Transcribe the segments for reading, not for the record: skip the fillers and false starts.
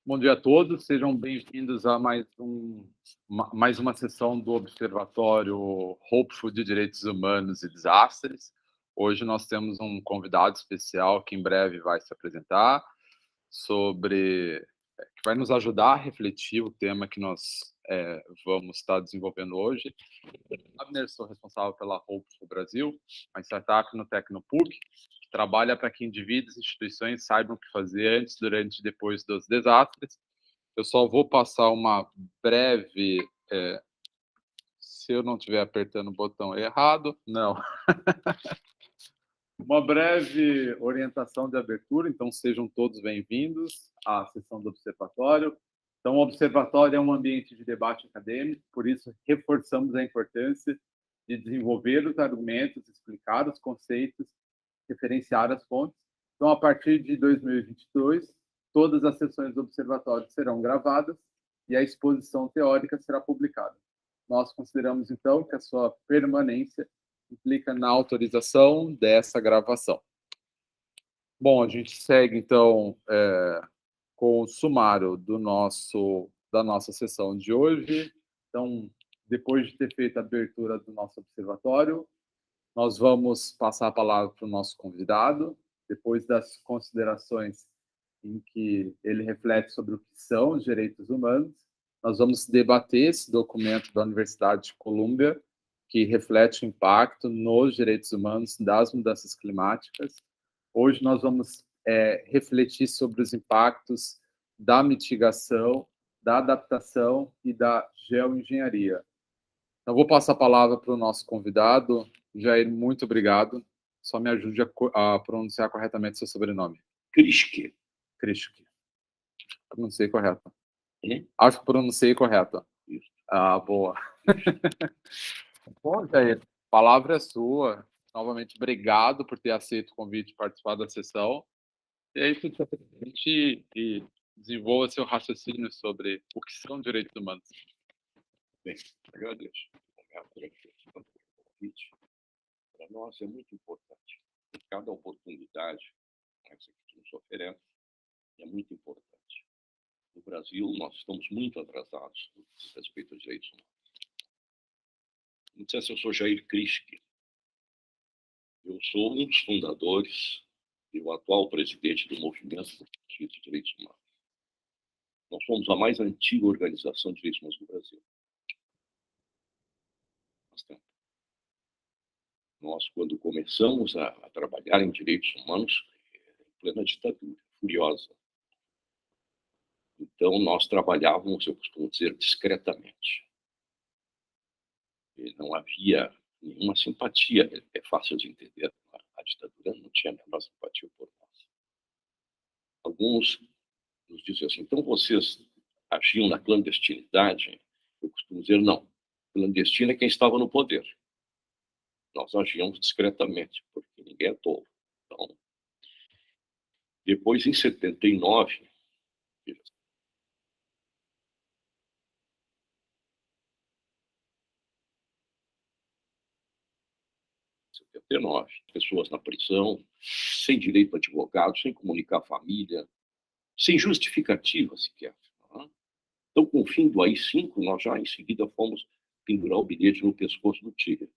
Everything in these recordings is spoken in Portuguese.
Bom dia a todos, sejam bem-vindos a mais uma sessão do Observatório Hopeful de Direitos Humanos e Desastres. Hoje nós temos um convidado especial que em breve vai se apresentar, que vai nos ajudar a refletir o tema que nós vamos estar desenvolvendo hoje. Eu sou responsável pela Hopeful Brasil, uma startup no Tecnopuc, que trabalha para que indivíduos e instituições saibam o que fazer antes, durante e depois dos desastres. Eu só vou passar uma breve, se eu não estiver apertando o botão errado, não. Uma breve orientação de abertura, então sejam todos bem-vindos à sessão do Observatório. Então, o Observatório é um ambiente de debate acadêmico, por isso reforçamos a importância de desenvolver os argumentos, explicar os conceitos, referenciar as fontes. Então, a partir de 2022, todas as sessões do Observatório serão gravadas e a exposição teórica será publicada. Nós consideramos, então, que a sua permanência implica na autorização dessa gravação. Bom, a gente segue, então, com o sumário da nossa sessão de hoje. Então, depois de ter feito a abertura do nosso observatório, nós vamos passar a palavra para o nosso convidado, depois das considerações em que ele reflete sobre o que são os direitos humanos. Nós vamos debater esse documento da Universidade de Colômbia, que reflete o impacto nos direitos humanos das mudanças climáticas. Hoje nós vamos refletir sobre os impactos da mitigação, da adaptação e da geoengenharia. Então, vou passar a palavra para o nosso convidado. Jair, muito obrigado. Só me ajude a pronunciar corretamente seu sobrenome. Krischke. Krischke. Pronunciei correto. Acho que pronunciei correto. Isso. Ah, boa. Bom, Jair, a palavra é sua. Novamente, obrigado por ter aceito o convite de participar da sessão. E aí, se apresente e desenvolva seu raciocínio sobre o que são direitos humanos. Bem, agradeço. Obrigado pelo convite. Para nós é muito importante. Cada oportunidade essa que nos oferece é muito importante. No Brasil, nós estamos muito atrasados no que diz respeito aos direitos humanos. Não sei se eu sou Jair Krischke. Eu sou um dos fundadores e o atual presidente do Movimento de Direitos Humanos. Nós somos a mais antiga organização de direitos humanos do Brasil. Nós, quando começamos a trabalhar em direitos humanos, em plena ditadura, furiosa. Então, nós trabalhávamos, eu costumo dizer, discretamente. E não havia nenhuma simpatia. É fácil de entender. A ditadura não tinha a menor simpatia por nós. Alguns nos dizem assim, então vocês agiam na clandestinidade? Eu costumo dizer, não. Clandestino é quem estava no poder. Nós agíamos discretamente, porque ninguém é tolo. Então, depois, em 79, pessoas na prisão, sem direito a advogado, sem comunicar a família, sem justificativa sequer. Então, com o fim do AI-5, nós já em seguida fomos pendurar o bilhete no pescoço do tigre.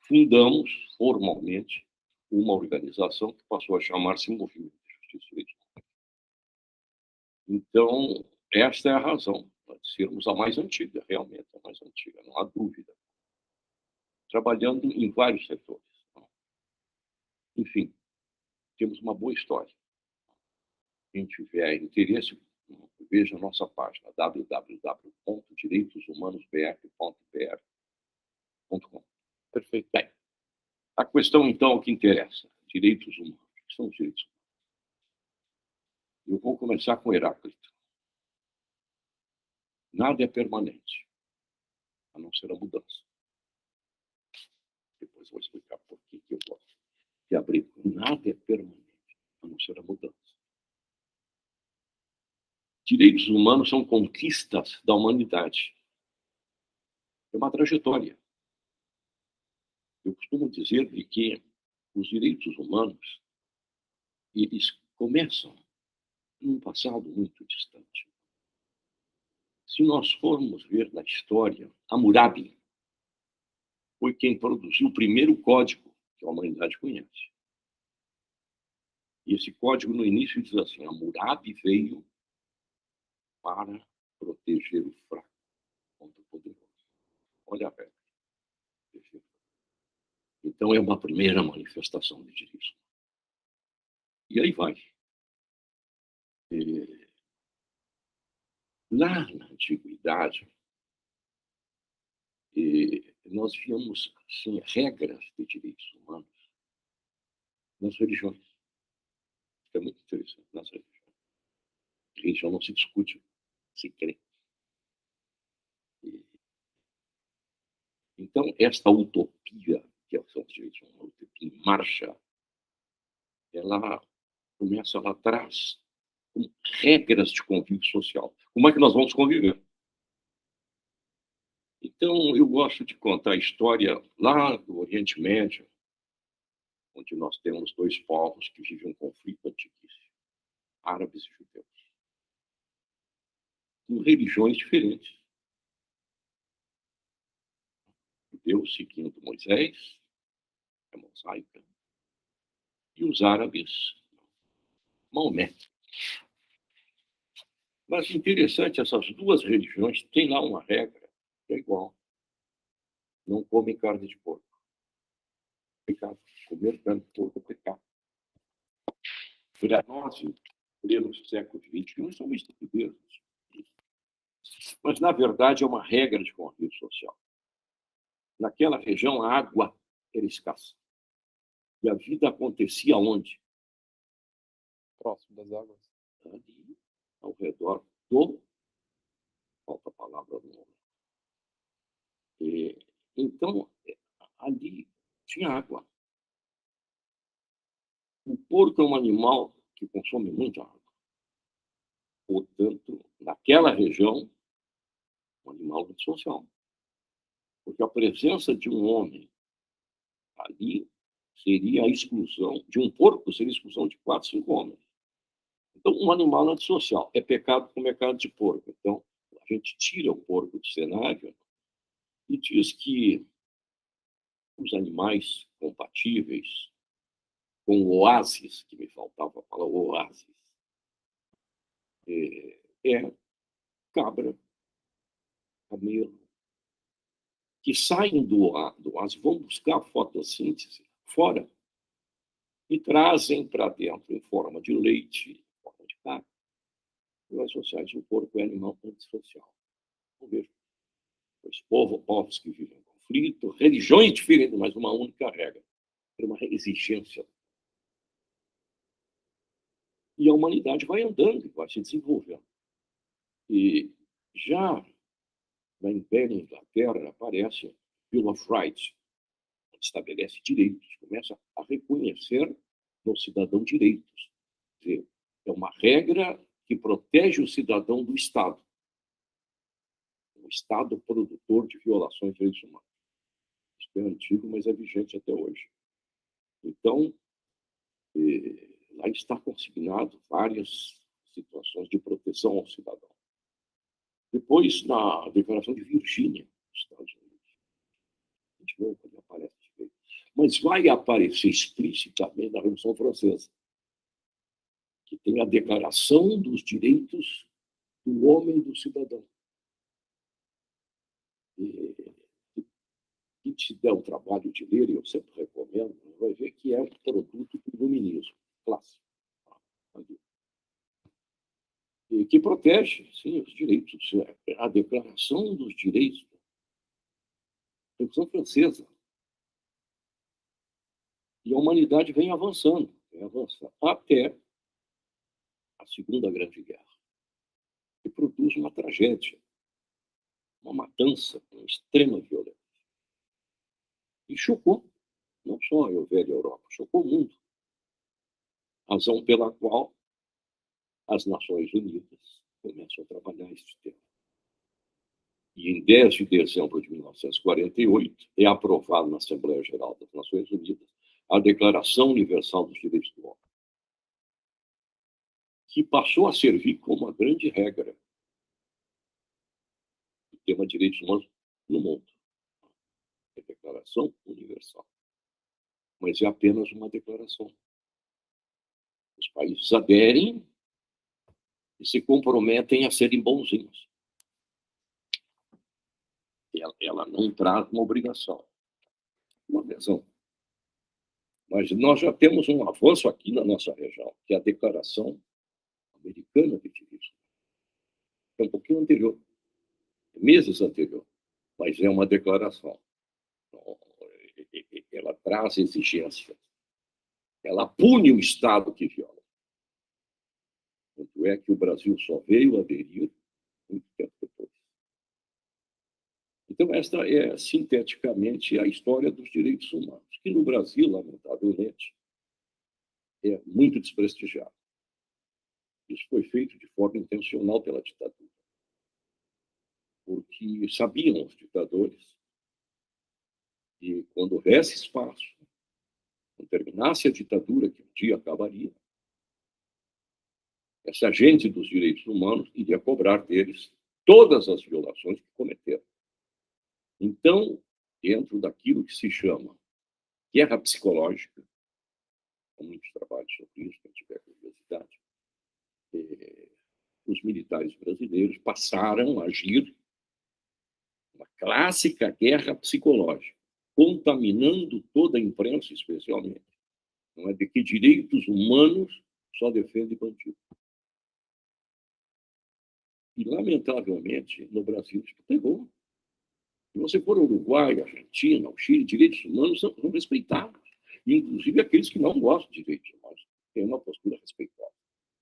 Fundamos formalmente uma organização que passou a chamar-se Movimento de Justiça e Direitos Humanos. Então, esta é a razão de sermos a mais antiga, realmente a mais antiga, não há dúvida. Trabalhando em vários setores. Enfim, temos uma boa história. Quem tiver interesse, veja a nossa página www.direitoshumanosbr.com. Perfeito. Bem, a questão, então, que interessa, direitos humanos. O que são os direitos humanos? Eu vou começar com Heráclito. Nada é permanente, a não ser a mudança. Depois vou explicar por que eu gosto de abrir. Nada é permanente, a não ser a mudança. Direitos humanos são conquistas da humanidade. É uma trajetória. Eu costumo dizer de que os direitos humanos, eles começam num passado muito distante. Se nós formos ver na história, Hammurabi foi quem produziu o primeiro código que a humanidade conhece. E esse código, no início, diz assim: Hammurabi veio para proteger o fraco contra o poderoso. Olha a regra. Então, é uma primeira manifestação de direitos. E aí vai. Lá na antiguidade, nós víamos assim, regras de direitos humanos nas religiões. É muito interessante nas religiões. A religião não se discute, se crê. Então, esta utopia, que são os direitos humanos, uma utopia em marcha, ela começa lá atrás com regras de convívio social. Como é que nós vamos conviver? Então, eu gosto de contar a história lá do Oriente Médio, onde nós temos dois povos que vivem um conflito antiquíssimo, árabes e judeus, com religiões diferentes. Judeus seguindo Moisés, a mosaica, e os árabes, Maomé. Mas interessante, essas duas religiões têm lá uma regra que é igual. Não comem carne de porco. Pecado. Comer carne de porco é pecado. Para nós, em pleno século XXI, são estupidezes. Mas, na verdade, é uma regra de convívio social. Naquela região, a água era escassa. E a vida acontecia onde? Próximo das águas. Ali, ao redor do... Falta a palavra no nome. Então, ali tinha água. O porco é um animal que consome muita água. Portanto, naquela região, um animal antissocial. Porque a presença de um homem ali seria a exclusão de um porco, seria a exclusão de 4, 5 homens. Então, um animal antissocial. É pecado comer carne de porco. Então, a gente tira o porco do cenário e diz que os animais compatíveis com o oásis, que me faltava falar, o oásis, é cabra, camelo, que saem do oásis, vão buscar a fotossíntese fora e trazem para dentro em forma de leite, em forma de carne. E as sociais, o porco é animal antissocial. Não vejo. Os povos que vivem em conflito, religiões diferentes, mas uma única regra. É uma exigência. E a humanidade vai andando, vai se desenvolvendo. E já na Império Inglaterra aparece Bill of Rights, que estabelece direitos, começa a reconhecer no cidadão direitos. Quer dizer, é uma regra que protege o cidadão do Estado. O Estado produtor de violações de direitos humanos. Isso é antigo, mas é vigente até hoje. Então, lá está consignado várias situações de proteção ao cidadão. Depois, na Declaração de Virgínia, nos Estados Unidos, a gente vê quando aparece. Mas vai aparecer explicitamente na Revolução Francesa, que tem a Declaração dos Direitos do Homem e do Cidadão. E se der o trabalho de ler, eu sempre recomendo, vai ver que é um produto do iluminismo clássico. E que protege, sim, os direitos. A Declaração dos Direitos da Revolução Francesa. E a humanidade vem avançando até a Segunda Grande Guerra, que produz uma tragédia, uma matança com extrema violência. E chocou, não só a velha Europa, chocou o mundo. Razão pela qual as Nações Unidas começam a trabalhar esse tema. E em 10 de dezembro de 1948 é aprovado na Assembleia Geral das Nações Unidas a Declaração Universal dos Direitos do Homem, que passou a servir como uma grande regra tema de direitos humanos no mundo. É a Declaração Universal. Mas é apenas uma declaração. Os países aderem e se comprometem a serem bonzinhos. Ela não traz uma obrigação, uma adesão. Mas nós já temos um avanço aqui na nossa região, que é a Declaração Americana de Direitos Humanos. É um pouquinho anterior, meses anterior, mas é uma declaração. Ela traz exigências. Ela pune o Estado que viola. Tanto é que o Brasil só veio aderir muito tempo depois. Então, esta é, sinteticamente, a história dos direitos humanos, que no Brasil, lamentavelmente, é muito desprestigiado. Isso foi feito de forma intencional pela ditadura. Porque sabiam os ditadores que, quando houvesse espaço, quando terminasse a ditadura, que um dia acabaria, essa gente dos direitos humanos iria cobrar deles todas as violações que cometeram. Então, dentro daquilo que se chama guerra psicológica, há muitos trabalhos sobre isso, quem tiver curiosidade, os militares brasileiros passaram a agir uma clássica guerra psicológica, contaminando toda a imprensa, especialmente. Não é de que direitos humanos só defende bandido. E, lamentavelmente, no Brasil, isso pegou. Se você for ao Uruguai, Argentina, ao Chile, direitos humanos são respeitados. Inclusive aqueles que não gostam de direitos humanos têm uma postura respeitada.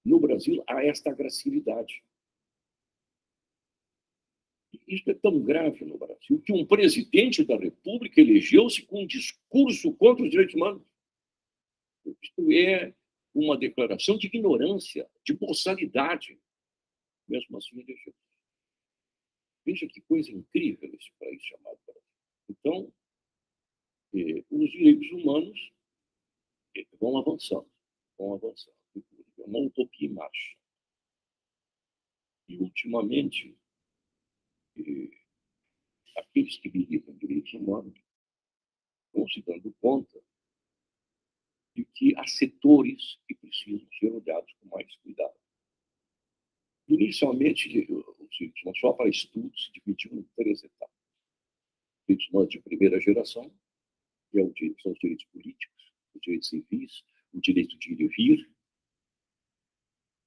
No Brasil, há esta agressividade. Isso é tão grave no Brasil que um presidente da República elegeu-se com um discurso contra os direitos humanos. Isto é uma declaração de ignorância, de boçalidade. Mesmo assim, elegeu. Veja que coisa incrível esse país chamado Brasil. Então, os direitos humanos vão avançando, vão avançando. É uma utopia em marcha. E, ultimamente, aqueles que militaram direitos humanos vão se dando conta de que há setores que precisam ser olhados com mais cuidado. Inicialmente, os direitos humanos só para estudos se dividiam em 3 etapas. Direitos humanos de primeira geração, que são os direitos políticos, os direitos civis, o direito de ir e vir.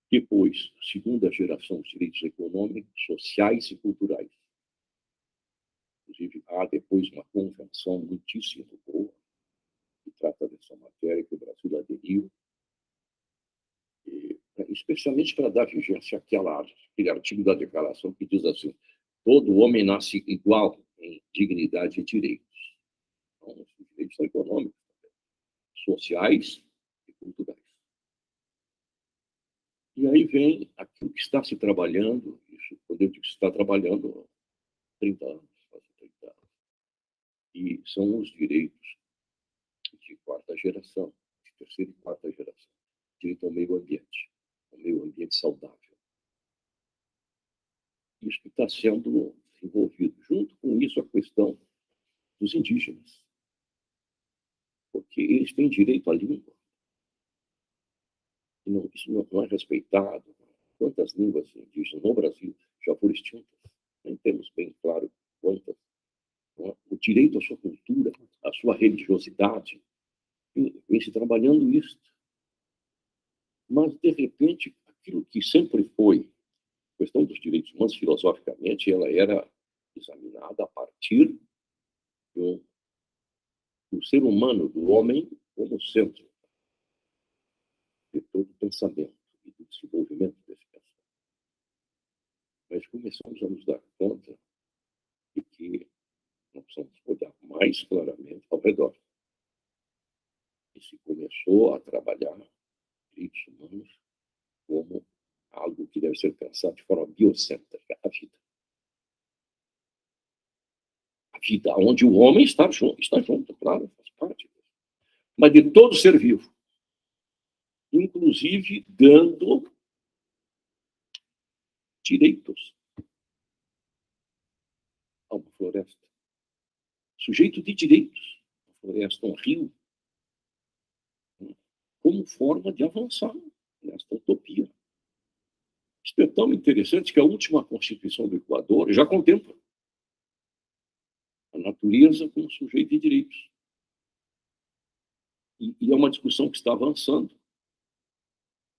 Depois, segunda geração, os direitos econômicos, sociais e culturais. Inclusive, há depois uma convenção muitíssimo boa que trata dessa matéria, que o Brasil aderiu, especialmente para dar vigência àquele artigo da Declaração que diz assim: todo homem nasce igual em dignidade e direitos. Então, os direitos são econômicos, sociais e culturais. E aí vem aquilo que está se trabalhando, isso podemos que se está trabalhando há 30 anos, quase 30 anos. E são os direitos de quarta geração, de terceira e quarta geração. Direito ao meio ambiente, ao meio ambiente saudável. Isso que está sendo desenvolvido. Junto com isso, a questão dos indígenas. Porque eles têm direito à língua. E não, isso não é respeitado. Quantas línguas indígenas no Brasil já foram extintas? Nem temos bem claro quantas. O direito à sua cultura, à sua religiosidade, vem se trabalhando isso. Mas, de repente, aquilo que sempre foi a questão dos direitos humanos, filosoficamente, ela era examinada a partir do ser humano, do homem, como centro de todo o pensamento e do desenvolvimento desse pensamento. Mas começamos a nos dar conta de que nós precisamos olhar mais claramente ao redor. E se começou a trabalhar direitos humanos como algo que deve ser pensado de forma biocêntrica, a vida. A vida onde o homem está junto, claro, faz parte. Mas de todo ser vivo. Inclusive dando direitos. a uma floresta. Sujeito de direitos, uma floresta, um rio, como forma de avançar nesta utopia. Isso é tão interessante que a última Constituição do Equador já contempla a natureza como sujeito de direitos. E é uma discussão que está avançando.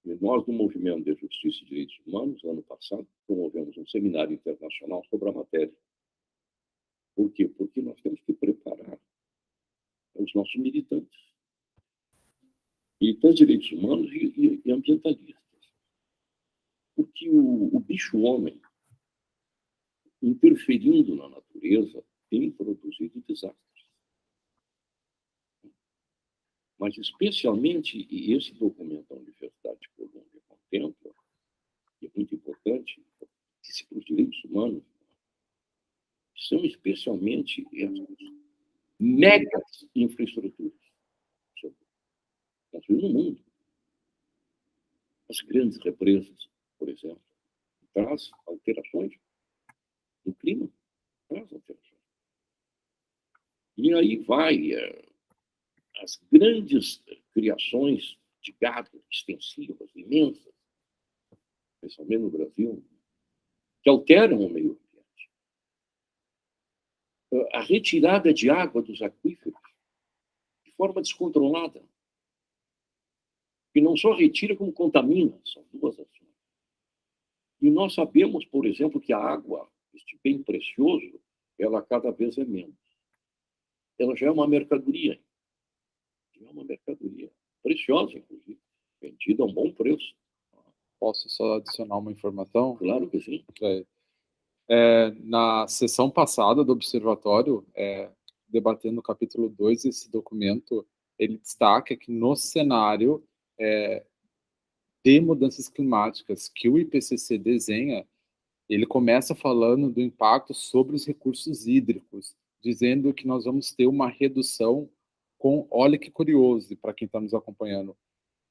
E nós, no Movimento de Justiça e Direitos Humanos, ano passado, promovemos um seminário internacional sobre a matéria. Por quê? Porque nós temos que preparar os nossos militantes. Militantes de direitos humanos e ambientalistas. Porque o bicho-homem, interferindo na natureza, tem produzido desastres. Mas, especialmente, e esse documento da Universidade de Colômbia contempla, que é muito importante, para os direitos humanos, são especialmente essas megas infraestruturas construídas no mundo. As grandes represas, por exemplo, traz alterações no clima, traz alterações. E aí vai as grandes criações de gado extensivas, imensas, especialmente no Brasil, que alteram o meio ambiente. A retirada de água dos aquíferos de forma descontrolada, que não só retira, como contamina, são duas ações. E nós sabemos, por exemplo, que a água, este bem precioso, ela cada vez é menos. Ela já é uma mercadoria. Já é uma mercadoria preciosa, inclusive, vendida a um bom preço. Posso só adicionar uma informação? Claro que sim. Na sessão passada do Observatório, debatendo o capítulo 2 desse documento, ele destaca que no cenário de mudanças climáticas que o IPCC desenha, ele começa falando do impacto sobre os recursos hídricos, dizendo que nós vamos ter uma redução olha que curioso, para quem está nos acompanhando,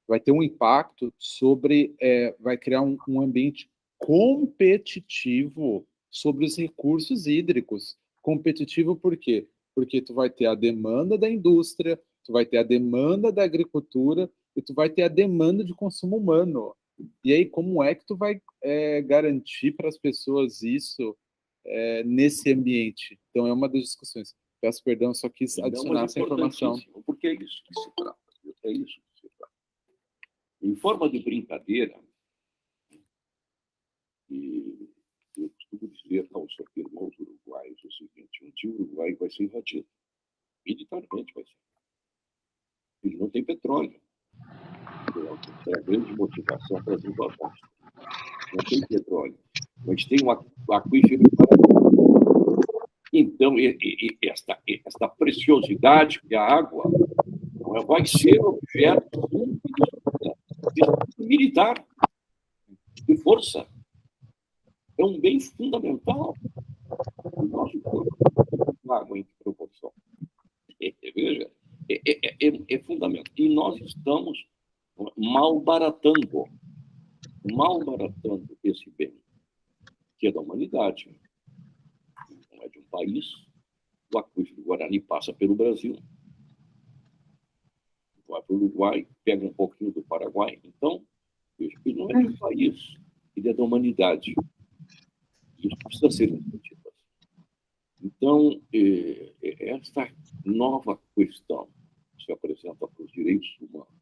vai ter um impacto sobre, vai criar um ambiente competitivo sobre os recursos hídricos. Competitivo por quê? Porque tu vai ter a demanda da indústria, tu vai ter a demanda da agricultura e tu vai ter a demanda de consumo humano. E aí, como é que tu vai garantir para as pessoas isso nesse ambiente? Então, é uma das discussões. Peço perdão, só quis adicionar essa informação. Porque é isso que se trata. É isso que se trata. Em forma de brincadeira, e eu costumo dizer aos irmãos uruguaios o seguinte: um dia o Uruguai vai ser invadido. Militarmente vai ser. Ele não tem petróleo. É a grande motivação para as invasões. Não tem petróleo. Mas tem um aquífero. Então, esta preciosidade que é a água vai ser objeto de militar, de força. É um bem fundamental do nosso corpo. Água em que proporção. Veja, é fundamental. E nós estamos malbaratando esse bem, que é da humanidade. Não é de um país. O aquífero Guarani passa pelo Brasil, vai para o Uruguai, pega um pouquinho do Paraguai. Então, ele não é de um país, ele é da humanidade. Isso precisa ser discutido. Então, essa nova questão que se apresenta para os direitos humanos,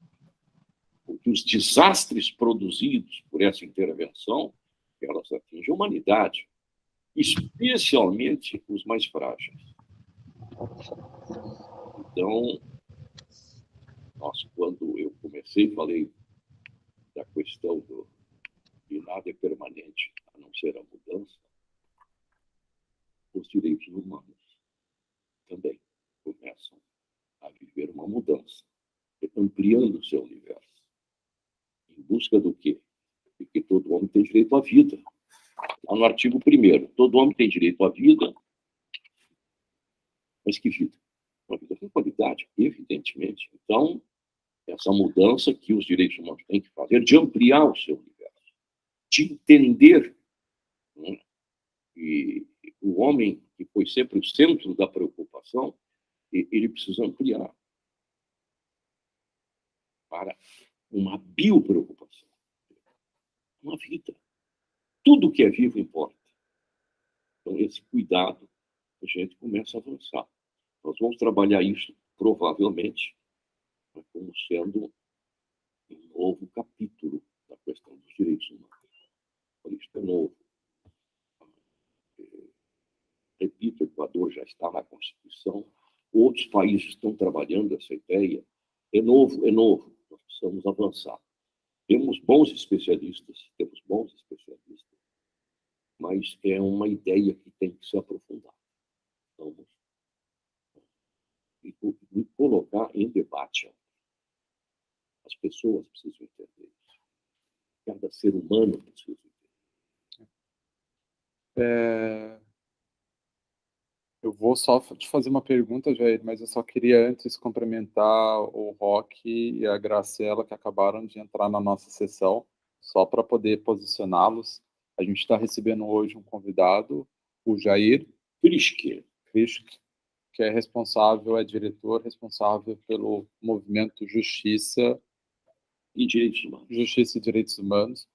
porque os desastres produzidos por essa intervenção, elas atingem a humanidade, especialmente os mais frágeis. Então, quando eu comecei, falei da questão de nada é permanente, a não ser a mudança, os direitos humanos também começam a viver uma mudança, ampliando o seu universo. Em busca do quê? De que todo homem tem direito à vida. Lá no artigo 1º, todo homem tem direito à vida, mas que vida? Uma vida com qualidade, evidentemente. Então, essa mudança que os direitos humanos têm que fazer, de ampliar o seu universo, de entender, né, que o homem que foi sempre o centro da preocupação, ele precisa ampliar para uma biopreocupação, uma vida. Tudo que é vivo importa. Então, esse cuidado, a gente começa a avançar. Nós vamos trabalhar isso, provavelmente, como sendo um novo capítulo da questão dos direitos humanos. Isso é novo. Repito, o Equador já está na Constituição, outros países estão trabalhando essa ideia. É novo, é novo. Nós precisamos avançar. Temos bons especialistas, mas é uma ideia que tem que se aprofundar. Vamos e colocar em debate. As pessoas precisam entender isso. Cada ser humano precisa entender. Eu vou só te fazer uma pergunta, Jair, mas eu só queria antes cumprimentar o Roque e a Graciela, que acabaram de entrar na nossa sessão, só para poder posicioná-los. A gente está recebendo hoje um convidado, o Jair Krischke, que é diretor responsável pelo movimento Justiça e Direitos Humanos,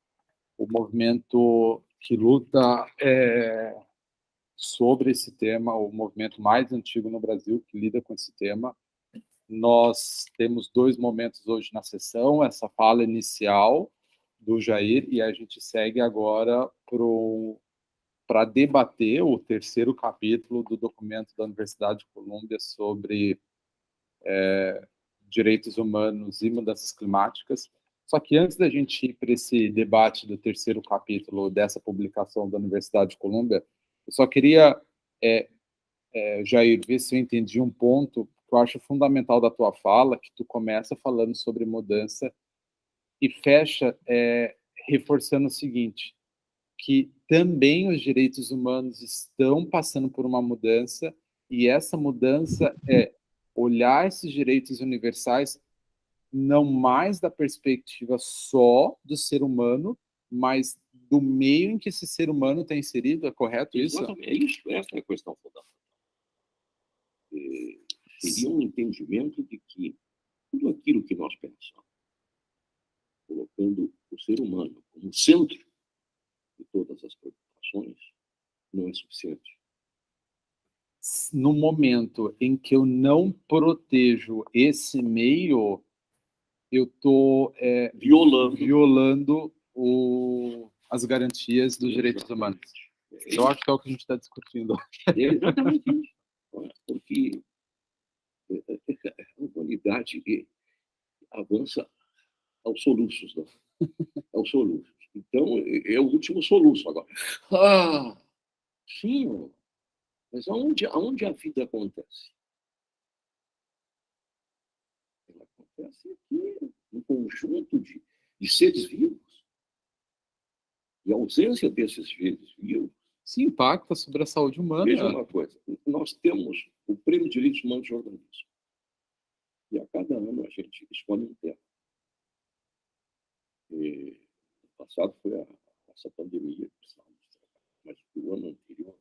o movimento que luta sobre esse tema, o movimento mais antigo no Brasil que lida com esse tema. Nós temos 2 momentos hoje na sessão, essa fala inicial do Jair, e a gente segue agora para debater o 3º capítulo do documento da Universidade de Colômbia sobre direitos humanos e mudanças climáticas. Só que antes da gente ir para esse debate do 3º capítulo dessa publicação da Universidade de Colômbia, eu só queria, Jair, ver se eu entendi um ponto que eu acho fundamental da tua fala, que tu começa falando sobre mudança e fecha reforçando o seguinte, que também os direitos humanos estão passando por uma mudança, e essa mudança é olhar esses direitos universais não mais da perspectiva só do ser humano, mas do meio em que esse ser humano está inserido, é correto isso? Exatamente, é isso, essa é a questão fundamental. Seria um entendimento de que tudo aquilo que nós pensamos, colocando o ser humano como centro de todas as preocupações, não é suficiente. No momento em que eu não protejo esse meio, eu estou violando as garantias dos direitos humanos. Eu acho que é o que a gente está discutindo. É exatamente isso. Porque a humanidade avança aos soluços. Não? Aos soluços. Então, é o último soluço agora. Sim, mas aonde a vida acontece? Ela acontece aqui, no conjunto de seres vivos. E a ausência desses seres vivos se impacta sobre a saúde humana. Veja uma coisa, nós temos o Prêmio de Direitos Humanos de Jornalismo. E a cada ano a gente escolhe um tema. No passado foi essa pandemia que precisávamos trabalhar, mas o ano anterior,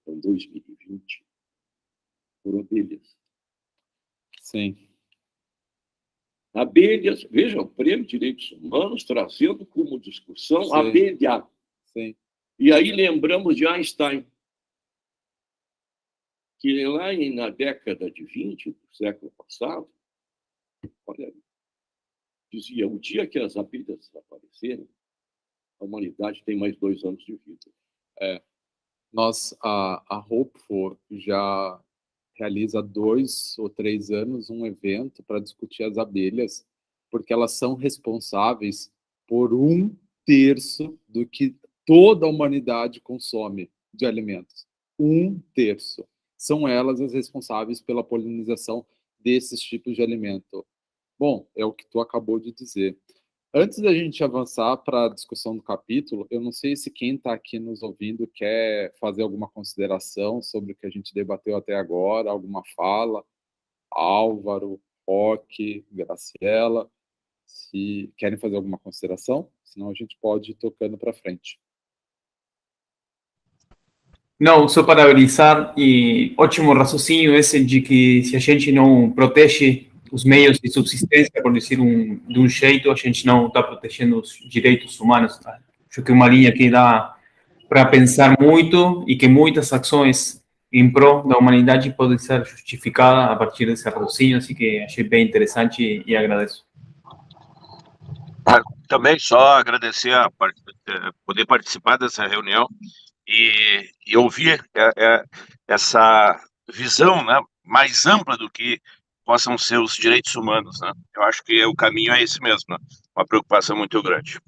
em 2020, foram abelhas. Sim. Abelhas, veja, o Prêmio de Direitos Humanos trazendo como discussão Sim. abelha. Sim. E aí lembramos de Einstein, que lá na década de 20 do século passado, olha, dizia, o dia que as abelhas desaparecerem, a humanidade tem mais 2 anos de vida. A Hopeful já realiza 2 ou 3 anos um evento para discutir as abelhas, porque elas são responsáveis por 1/3 do que toda a humanidade consome de alimentos. 1/3. São elas as responsáveis pela polinização desses tipos de alimento. Bom, é o que tu acabou de dizer. Antes da gente avançar para a discussão do capítulo, eu não sei se quem está aqui nos ouvindo quer fazer alguma consideração sobre o que a gente debateu até agora, alguma fala. Álvaro, Roque, Graciela, se querem fazer alguma consideração, senão a gente pode ir tocando para frente. Não, só parabenizar e ótimo raciocínio esse de que se a gente não protege os meios de subsistência, por dizer de um jeito, a gente não está protegendo os direitos humanos. Tá? Acho que é uma linha que dá para pensar muito e que muitas ações em prol da humanidade podem ser justificadas a partir desse raciocínio, assim que achei bem interessante e agradeço. Também só agradecer poder participar dessa reunião e ouvir essa visão, né, mais ampla do que possam ser os direitos humanos, né? Eu acho que o caminho é esse mesmo, né? Uma preocupação muito grande.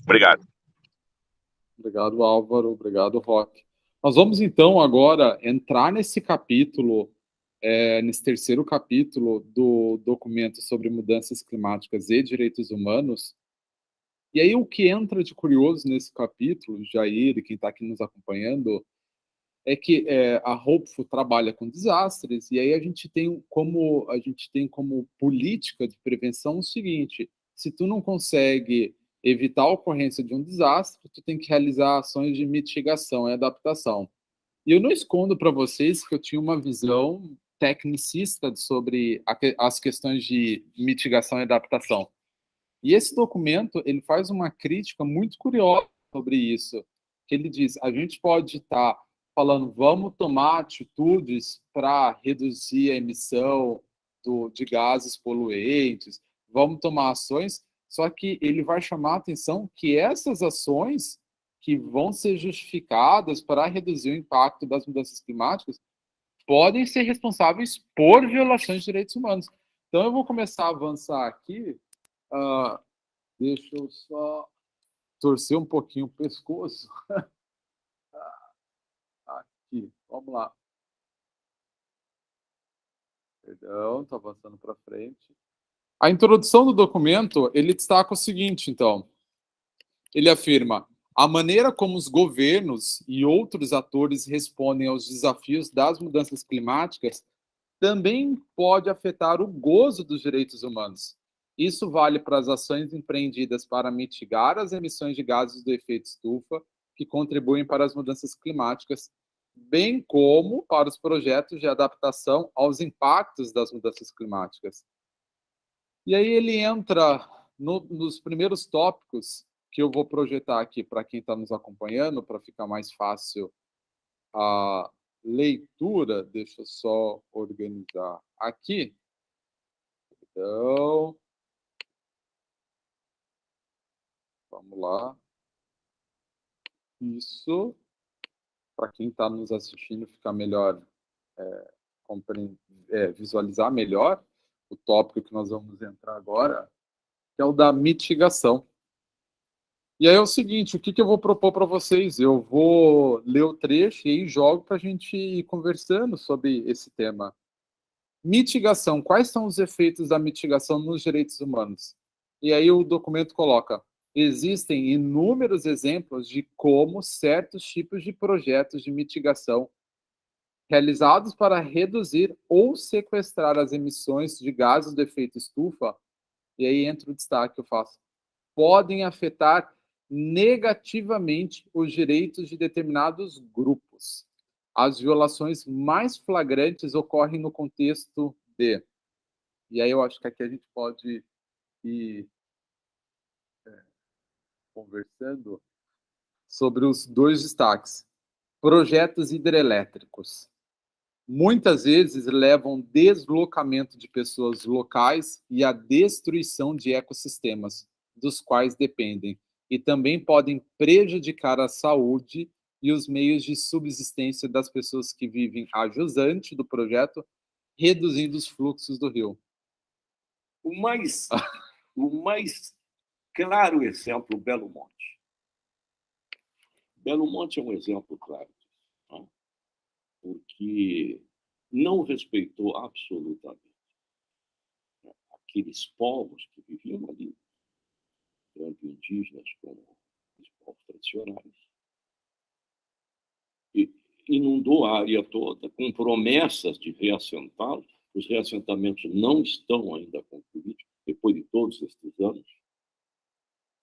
Obrigado. Obrigado, Álvaro. Obrigado, Roque. Nós vamos, então, agora entrar nesse capítulo, nesse terceiro capítulo do documento sobre mudanças climáticas e direitos humanos. E aí, o que entra de curioso nesse capítulo, Jair e quem está aqui nos acompanhando, é que a Hopeful trabalha com desastres, e aí a gente tem como política de prevenção o seguinte: se tu não consegue evitar a ocorrência de um desastre, tu tem que realizar ações de mitigação e adaptação. E eu não escondo para vocês que eu tinha uma visão tecnicista sobre as questões de mitigação e adaptação. E esse documento, ele faz uma crítica muito curiosa sobre isso, que ele diz: a gente pode estar falando, vamos tomar atitudes para reduzir a emissão de gases poluentes, vamos tomar ações, só que ele vai chamar a atenção que essas ações que vão ser justificadas para reduzir o impacto das mudanças climáticas podem ser responsáveis por violações de direitos humanos. Então, eu vou começar a avançar aqui. Deixa eu só torcer um pouquinho o pescoço. Aqui, vamos lá. Perdão, estou avançando para frente. A introdução do documento, ele destaca o seguinte, então. Ele afirma: a maneira como os governos e outros atores respondem aos desafios das mudanças climáticas também pode afetar o gozo dos direitos humanos. Isso vale para as ações empreendidas para mitigar as emissões de gases do efeito estufa, que contribuem para as mudanças climáticas, bem como para os projetos de adaptação aos impactos das mudanças climáticas. E aí ele entra nos primeiros tópicos que eu vou projetar aqui para quem está nos acompanhando, para ficar mais fácil a leitura. Deixa eu só organizar aqui. Então, vamos lá. Isso, para quem está nos assistindo ficar melhor, visualizar melhor o tópico que nós vamos entrar agora, que é o da mitigação. E aí é o seguinte, o que eu vou propor para vocês? Eu vou ler o trecho e aí jogo para a gente ir conversando sobre esse tema. Mitigação. Quais são os efeitos da mitigação nos direitos humanos? E aí o documento coloca: existem inúmeros exemplos de como certos tipos de projetos de mitigação realizados para reduzir ou sequestrar as emissões de gases do efeito estufa, e aí entra o destaque que eu faço, podem afetar negativamente os direitos de determinados grupos. As violações mais flagrantes ocorrem no contexto de... E aí eu acho que aqui a gente pode ir conversando sobre os dois destaques. Projetos hidrelétricos. Muitas vezes levam deslocamento de pessoas locais e a destruição de ecossistemas, dos quais dependem, e também podem prejudicar a saúde e os meios de subsistência das pessoas que vivem a jusante do projeto, reduzindo os fluxos do rio. O mais claro exemplo, Belo Monte. Belo Monte é um exemplo claro, né? Porque não respeitou absolutamente aqueles povos que viviam ali, tanto indígenas como os povos tradicionais, e inundou a área toda com promessas de reassentá-los. Os reassentamentos não estão ainda concluídos, depois de todos estes anos.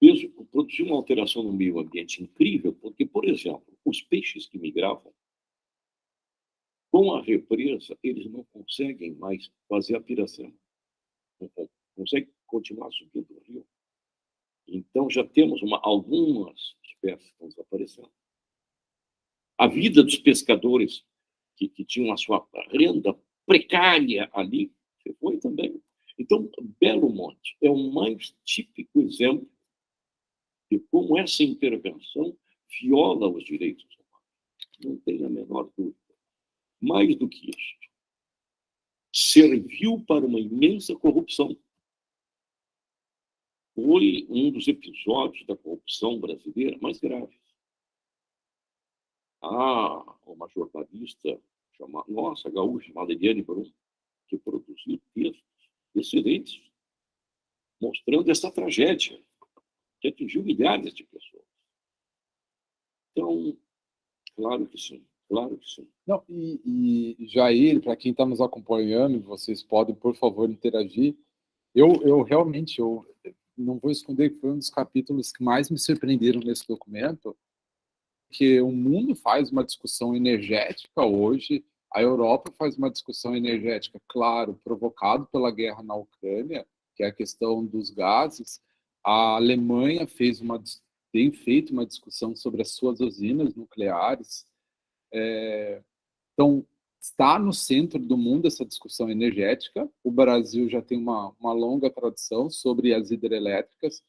Isso produziu uma alteração no meio ambiente incrível, porque, por exemplo, os peixes que migravam Com a represa, eles não conseguem mais fazer a Piracema. Não conseguem continuar subindo o rio. Então, já temos algumas espécies que estão desaparecendo. A vida dos pescadores que tinham a sua renda precária ali, você foi também. Então, Belo Monte é o mais típico exemplo de como essa intervenção viola os direitos humanos. Não tem a menor dúvida. Mais do que isso, serviu para uma imensa corrupção. Foi um dos episódios da corrupção brasileira mais graves. Uma jornalista nossa, gaúcha, chamada Eliane Brum, que produziu textos excelentes, mostrando essa tragédia que atingiu milhares de pessoas. Então, claro que sim, claro que sim. Não, e Jair, para quem está nos acompanhando, vocês podem, por favor, interagir. Eu realmente, não vou esconder que foi um dos capítulos que mais me surpreenderam nesse documento, que o mundo faz uma discussão energética hoje, a Europa faz uma discussão energética, claro, provocado pela guerra na Ucrânia, que é a questão dos gases. A Alemanha tem feito uma discussão sobre as suas usinas nucleares. Então, está no centro do mundo essa discussão energética. O Brasil já tem uma longa tradição sobre as hidrelétricas,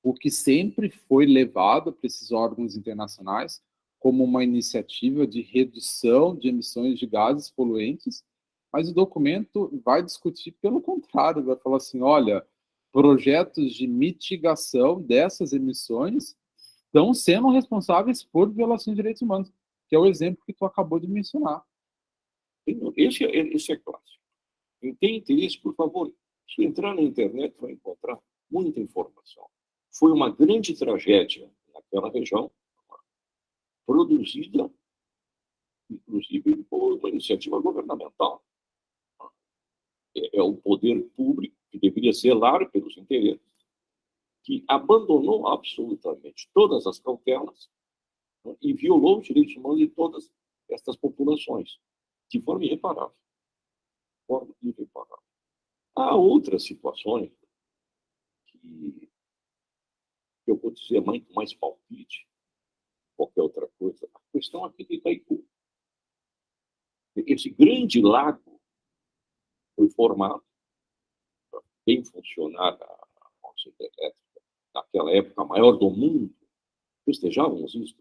o que sempre foi levado para esses órgãos internacionais como uma iniciativa de redução de emissões de gases poluentes, mas o documento vai discutir pelo contrário, vai falar assim, olha, projetos de mitigação dessas emissões estão sendo responsáveis por violação de direitos humanos, que é o exemplo que tu acabou de mencionar. Esse é clássico. Quem tem interesse, por favor, se entrar na internet, vai encontrar muita informação. Foi uma grande tragédia naquela região, produzida, inclusive, por uma iniciativa governamental. É o poder público, que deveria zelar pelos interesses, que abandonou absolutamente todas as cautelas, né, e violou os direitos humanos de todas estas populações, de forma irreparável. Há outras situações que eu vou dizer muito mais palpite, qualquer outra coisa. A questão aqui de Itaipu. Esse grande lago foi formado para bem funcionar a nossa hidrelétrica, naquela época a maior do mundo. Festejávamos isso.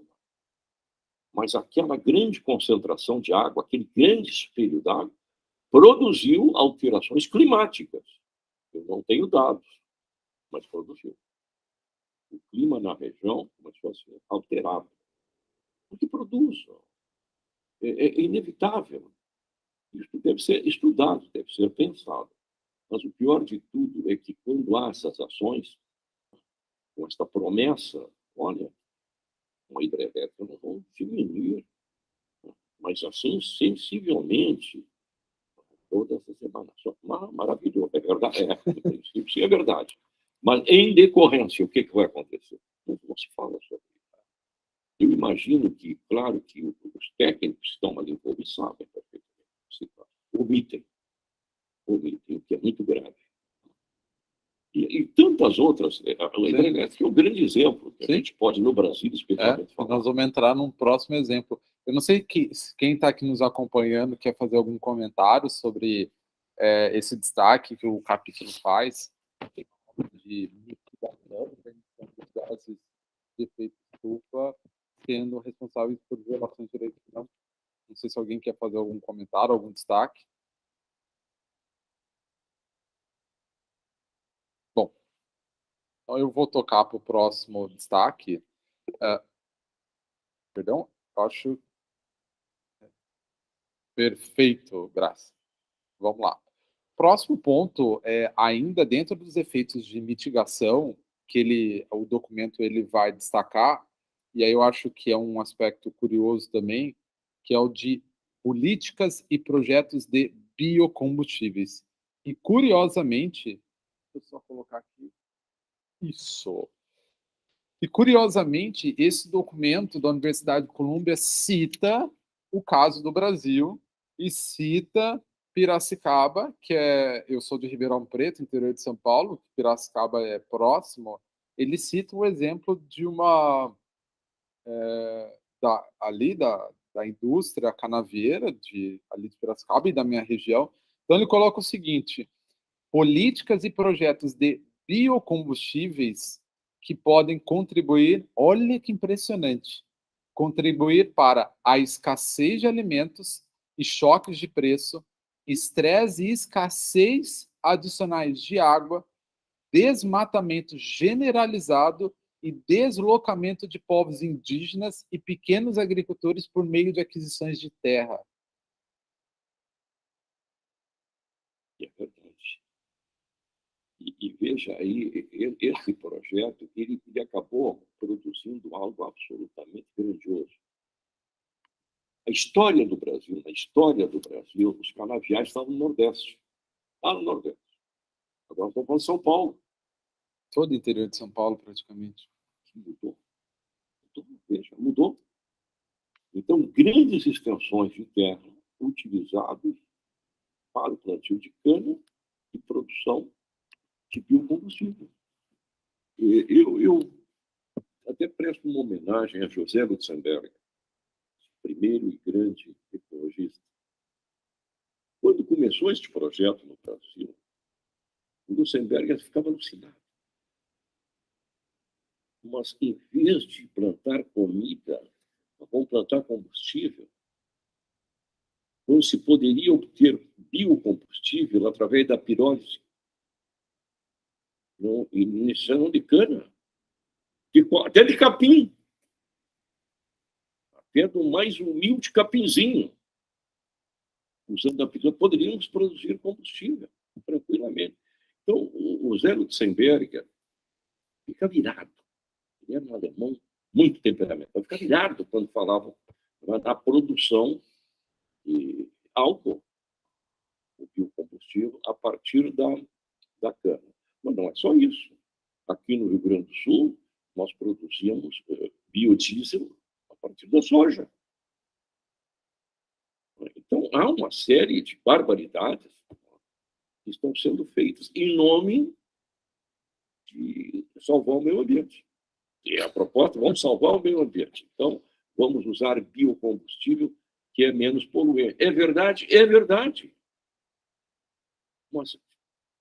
Mas aquela grande concentração de água, aquele grande espelho d'água, produziu alterações climáticas. Eu não tenho dados, mas produziu. O clima na região começou a ser alterado. Porque produz. É inevitável. Isso deve ser estudado, deve ser pensado. Mas o pior de tudo é que, quando há essas ações, com esta promessa, olha, uma hidrelétrica não vão diminuir, mas assim, sensivelmente, todas as emanações. Maravilhoso, é verdade, no princípio, sim, é verdade. Mas, em decorrência, o que vai acontecer? Não se fala sobre isso. Eu imagino que, claro, que os técnicos que estão ali envolvidos sabem perfeitamente. Omitem, o que é muito grave. E tantas outras. A hidrelétrica é um grande exemplo que a gente pode, no Brasil, especialmente falar. Nós vamos entrar num próximo exemplo. Eu não sei quem está aqui nos acompanhando quer fazer algum comentário sobre esse destaque que o capítulo faz de mitigação da emissão dos gases de efeito estufa sendo responsáveis por violações de direitos humanos. Não sei se alguém quer fazer algum comentário, algum destaque. Bom, então eu vou tocar para o próximo destaque. Perdão, acho perfeito, Graça. Vamos lá. Próximo ponto é ainda dentro dos efeitos de mitigação que o documento ele vai destacar, e aí eu acho que é um aspecto curioso também, que é o de políticas e projetos de biocombustíveis. E curiosamente, deixa eu só colocar aqui isso. E curiosamente, esse documento da Universidade de Colômbia cita o caso do Brasil, e cita Piracicaba, eu sou de Ribeirão Preto, interior de São Paulo, Piracicaba é próximo. Ele cita o exemplo de uma da indústria canavieira ali de Piracicaba e da minha região. Então ele coloca o seguinte: políticas e projetos de biocombustíveis que podem contribuir, olha que impressionante, contribuir para a escassez de alimentos e choques de preço, estresse e escassez adicionais de água, desmatamento generalizado e deslocamento de povos indígenas e pequenos agricultores por meio de aquisições de terra. É verdade. E veja aí, esse projeto, ele acabou produzindo algo absolutamente grandioso. Na história do Brasil, os canaviais estavam no Nordeste. Lá no Nordeste. Agora estão falando de São Paulo. Todo o interior de São Paulo, praticamente. Mudou. Veja, mudou. Então, grandes extensões de terra utilizadas para o plantio de cana e produção de biocombustível. Eu até presto uma homenagem a José Lutzenberger, primeiro e grande ecologista. Quando começou este projeto no Brasil, o Lutzenberger ficava alucinado. Mas, em vez de plantar comida, vamos plantar combustível, ou se poderia obter biocombustível através da pirólise. Iniciando de cana, até de capim, até do mais humilde capinzinho. Usando a pirólise, poderíamos produzir combustível tranquilamente. Então, o Zé Lutzenberger fica virado. Ele era um alemão muito temperamental. Fica virado quando falavam na produção de álcool, o biocombustível, a partir da cana. Mas não é só isso. Aqui no Rio Grande do Sul, nós produzíamos biodiesel a partir da soja. Então, há uma série de barbaridades que estão sendo feitas em nome de salvar o meio ambiente. E a proposta, vamos salvar o meio ambiente. Então, vamos usar biocombustível que é menos poluente. É verdade? É verdade. Mas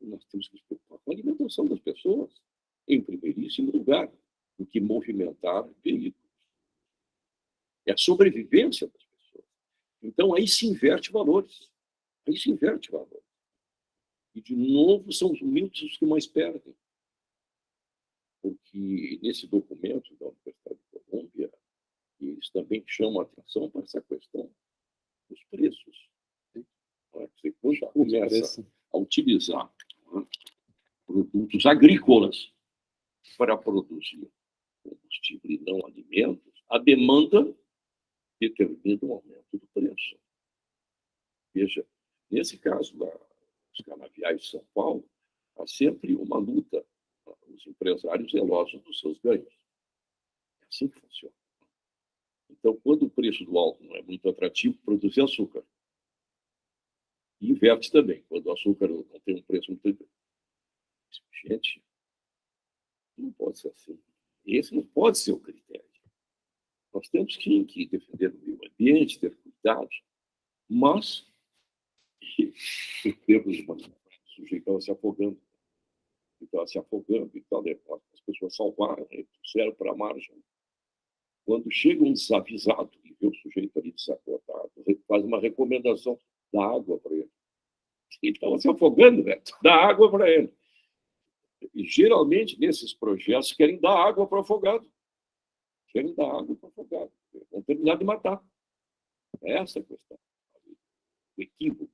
nós temos que nos preocupar com a alimentação das pessoas, em primeiríssimo lugar, do que movimentar veículos. É a sobrevivência das pessoas. Então, aí se inverte valores. E, de novo, são os humildes os que mais perdem. Porque nesse documento da Universidade de Colômbia, eles também chamam a atenção para essa questão dos preços. Você, quando começa a utilizar produtos agrícolas para produzir combustível e não alimentos, a demanda determina o aumento do preço. Veja, nesse caso dos canaviais de São Paulo, há sempre uma luta. Os empresários zelosos dos seus ganhos. É assim que funciona. Então, quando o preço do álcool não é muito atrativo, produzir açúcar. E inverte também, quando o açúcar não tem um preço muito... Gente, não pode ser assim. Esse não pode ser o critério. Nós temos que defender o meio ambiente, ter cuidado, mas em termos de o sujeito estava se afogando. Então, as pessoas salvaram, trouxeram para a margem. Quando chega um desavisado e vê o sujeito ali desacordado, faz uma recomendação, dá água para ele. Ele estava se afogando, velho. Dá água para ele. E, geralmente, nesses projetos, querem dar água para o afogado. Vão terminar de matar. É essa a questão. O equívoco.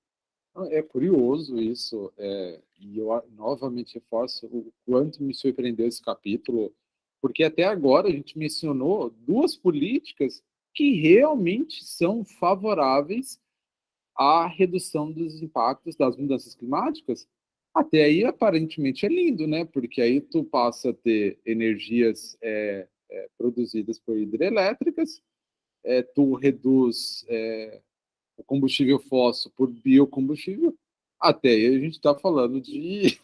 É curioso isso, e eu novamente reforço o quanto me surpreendeu esse capítulo, porque até agora a gente mencionou duas políticas que realmente são favoráveis à redução dos impactos das mudanças climáticas. Até aí, aparentemente, é lindo, né? Porque aí tu passa a ter energias produzidas por hidrelétricas, tu reduz o combustível fóssil por biocombustível, até aí a gente está falando de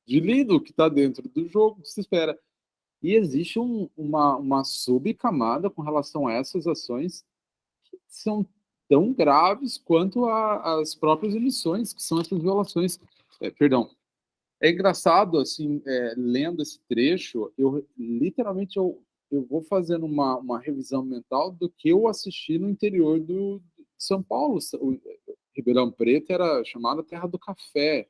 lido que está dentro do jogo que se espera. E existe uma subcamada com relação a essas ações que são tão graves quanto as próprias emissões, que são essas violações. Perdão. É engraçado, assim, lendo esse trecho, literalmente eu vou fazendo uma revisão mental do que eu assisti no interior de São Paulo. O Ribeirão Preto era chamada Terra do Café.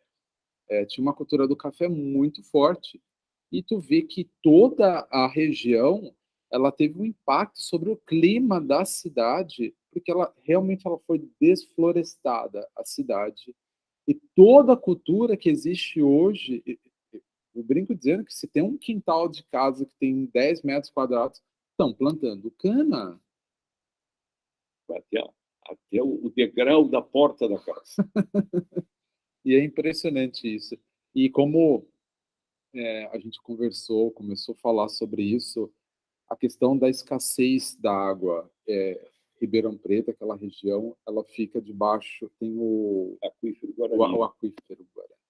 Tinha uma cultura do café muito forte. E tu vê que toda a região ela teve um impacto sobre o clima da cidade, porque ela realmente ela foi desflorestada, a cidade. E toda a cultura que existe hoje, eu brinco dizendo que se tem um quintal de casa que tem 10 metros quadrados, estão plantando cana. Até o degrau da porta da casa. E é impressionante isso. E como a gente começou a falar sobre isso, a questão da escassez da água. Ribeirão Preto, aquela região, ela fica debaixo, tem o aquífero Guarani. O aquífero Guarani.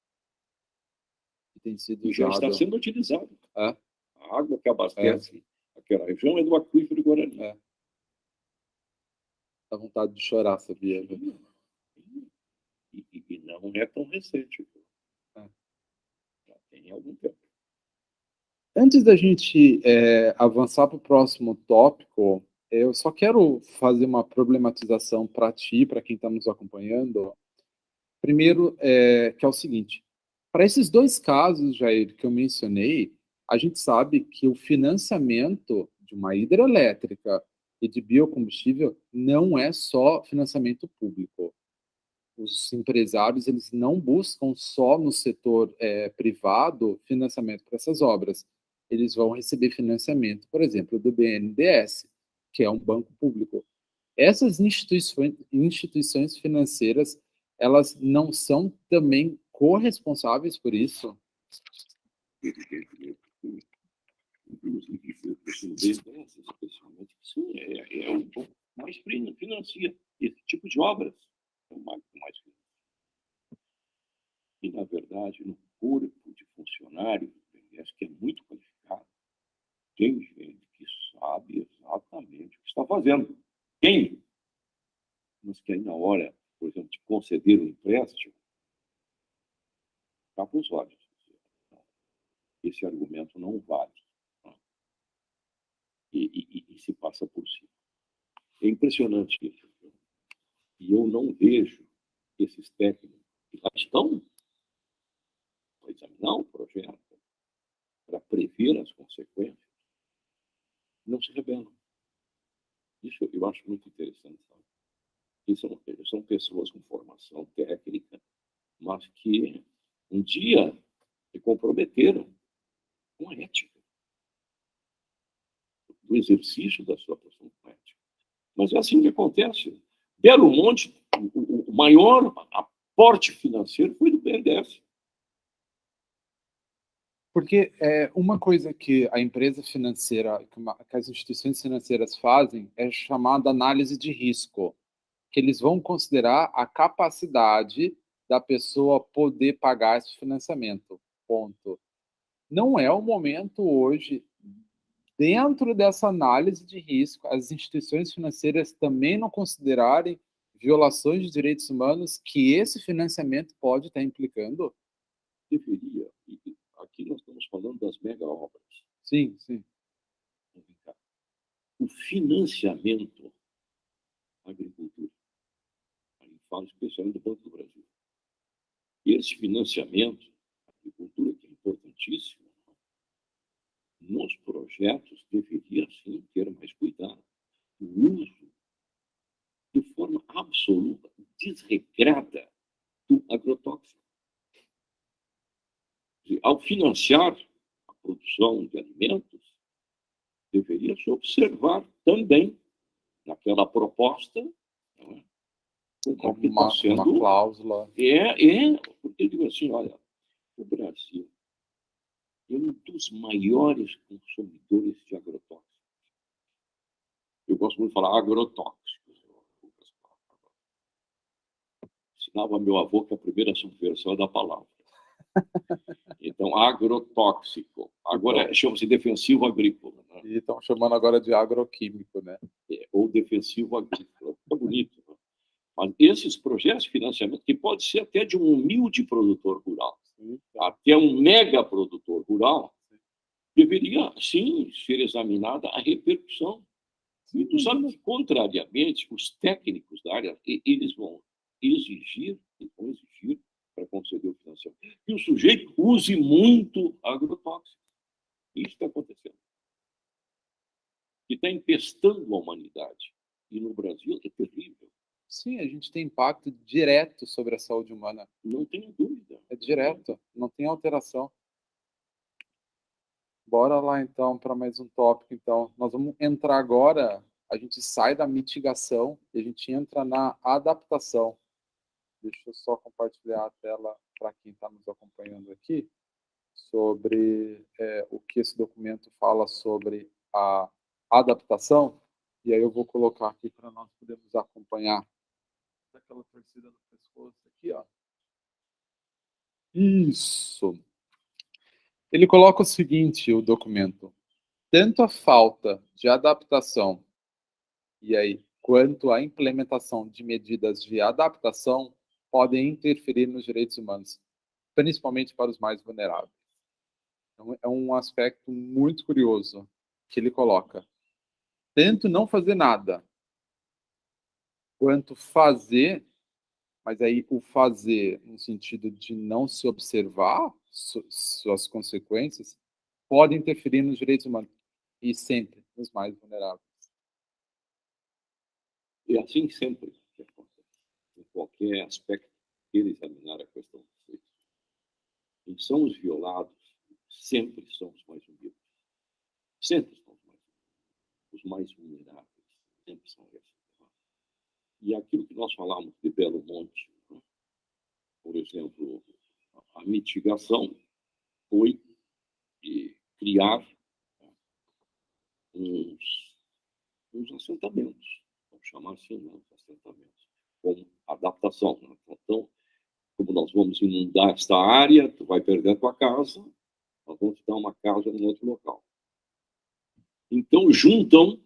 Que tem sido já usado. está sendo utilizado. A água que abastece aquela região é do aquífero Guarani. Dá vontade de chorar, sabia? E não é tão recente. Já tem algum tempo. Antes da gente avançar para o próximo tópico, eu só quero fazer uma problematização para ti, para quem está nos acompanhando. Primeiro, que é o seguinte: para esses dois casos, Jair, que eu mencionei, a gente sabe que o financiamento de uma hidrelétrica e de biocombustível não é só financiamento público. Os empresários eles não buscam só no setor privado financiamento para essas obras. Eles vão receber financiamento, por exemplo, do BNDES, que é um banco público. Essas instituições financeiras, elas não são também corresponsáveis por isso? Inclusive, o BNDES, especialmente, sim, é o banco mais financia esse tipo de obras. É o mais financia. E, na verdade, no corpo de funcionários do BNDES, que é muito qualificado, tem gente que sabe exatamente o que está fazendo. Quem? Mas que aí, na hora, por exemplo, de conceder um empréstimo, está com os olhos. Esse argumento não vale. E se passa por cima. É impressionante isso. E eu não vejo esses técnicos que lá estão para examinar o projeto, para prever as consequências, não se rebelam. Isso eu acho muito interessante. Sabe? São pessoas com formação técnica, mas que um dia se comprometeram com a ética, do exercício da sua profissão com ética. Mas é assim que acontece. Belo Monte, o maior aporte financeiro foi do BNDES. Porque uma coisa que a empresa financeira, que as instituições financeiras fazem, é chamada análise de risco, que eles vão considerar a capacidade da pessoa poder pagar esse financiamento. Ponto. Não é o momento hoje, dentro dessa análise de risco, as instituições financeiras também não considerarem violações de direitos humanos que esse financiamento pode estar implicando? Deveria. Aqui nós estamos falando das mega obras. Sim, sim. O financiamento à agricultura. A gente fala especialmente do Banco do Brasil. Esse financiamento à agricultura, que é importantíssimo, nos projetos deveria, sim, ter mais cuidado. O uso, de forma absoluta, desregrada, do agrotóxico. Ao financiar a produção de alimentos, deveria se observar também naquela proposta como uma cláusula. Porque eu digo assim, olha, o Brasil é um dos maiores consumidores de agrotóxicos. Eu gosto muito de falar agrotóxicos. ensinava meu avô que a primeira subversão é da palavra. Então, agrotóxico. Agora chama-se defensivo agrícola. Né? E estão chamando agora de agroquímico, né? Ou defensivo agrícola. Fica bonito. Né? Mas esses projetos de financiamento, que pode ser até de um humilde produtor rural, até um mega produtor rural, deveria, sim, ser examinada a repercussão. E tu sabe que, contrariamente, os técnicos da área, eles vão exigir para conceder o financiamento, que o sujeito use muito agrotóxico. Isso está acontecendo. E está empestando a humanidade. E no Brasil é terrível. Sim, a gente tem impacto direto sobre a saúde humana. Não tenho dúvida. É direto, não tem alteração. Bora lá, então, para mais um tópico. Então, nós vamos entrar agora, a gente sai da mitigação e a gente entra na adaptação. Deixa eu só compartilhar a tela para quem está nos acompanhando aqui, sobre o que esse documento fala sobre a adaptação. E aí eu vou colocar aqui para nós podermos acompanhar aquela torcida no pescoço aqui, ó. Isso. Ele coloca o seguinte, o documento: tanto a falta de adaptação e aí quanto a implementação de medidas de adaptação podem interferir nos direitos humanos, principalmente para os mais vulneráveis. Então, é um aspecto muito curioso que ele coloca. Tanto não fazer nada, quanto fazer, mas aí o fazer no sentido de não se observar suas consequências, pode interferir nos direitos humanos e sempre nos mais vulneráveis. E assim sempre que acontece, em qualquer aspecto que ele examinar a questão dos direitos. E são os violados, sempre são os mais humildes. Sempre são os mais vulneráveis. Sempre são esses. E aquilo que nós falamos de Belo Monte, né? Por exemplo, a mitigação foi criar uns assentamentos, vamos chamar assim, né? Assentamentos, com adaptação. Né? Então, como nós vamos inundar esta área, tu vai perder a tua casa, nós vamos te dar uma casa em outro local. Então, juntam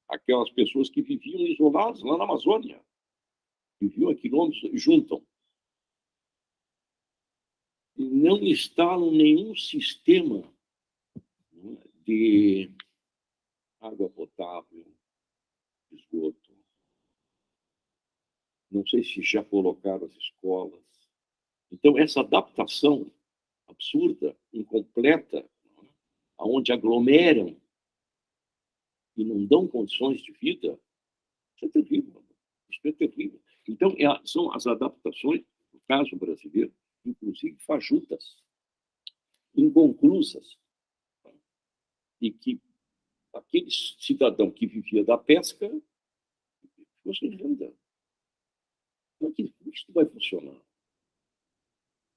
aquelas pessoas que viviam isoladas lá na Amazônia, viviam a quilômetros, juntam. E não instalam nenhum sistema, né, de água potável, esgoto. Não sei se já colocaram as escolas. Então, essa adaptação absurda, incompleta, onde aglomeram e não dão condições de vida, isso é terrível. Isso é terrível. Então, são as adaptações, no caso brasileiro, inclusive fajutas, inconclusas, e que aquele cidadão que vivia da pesca ficou sem renda. Como é que isso vai funcionar?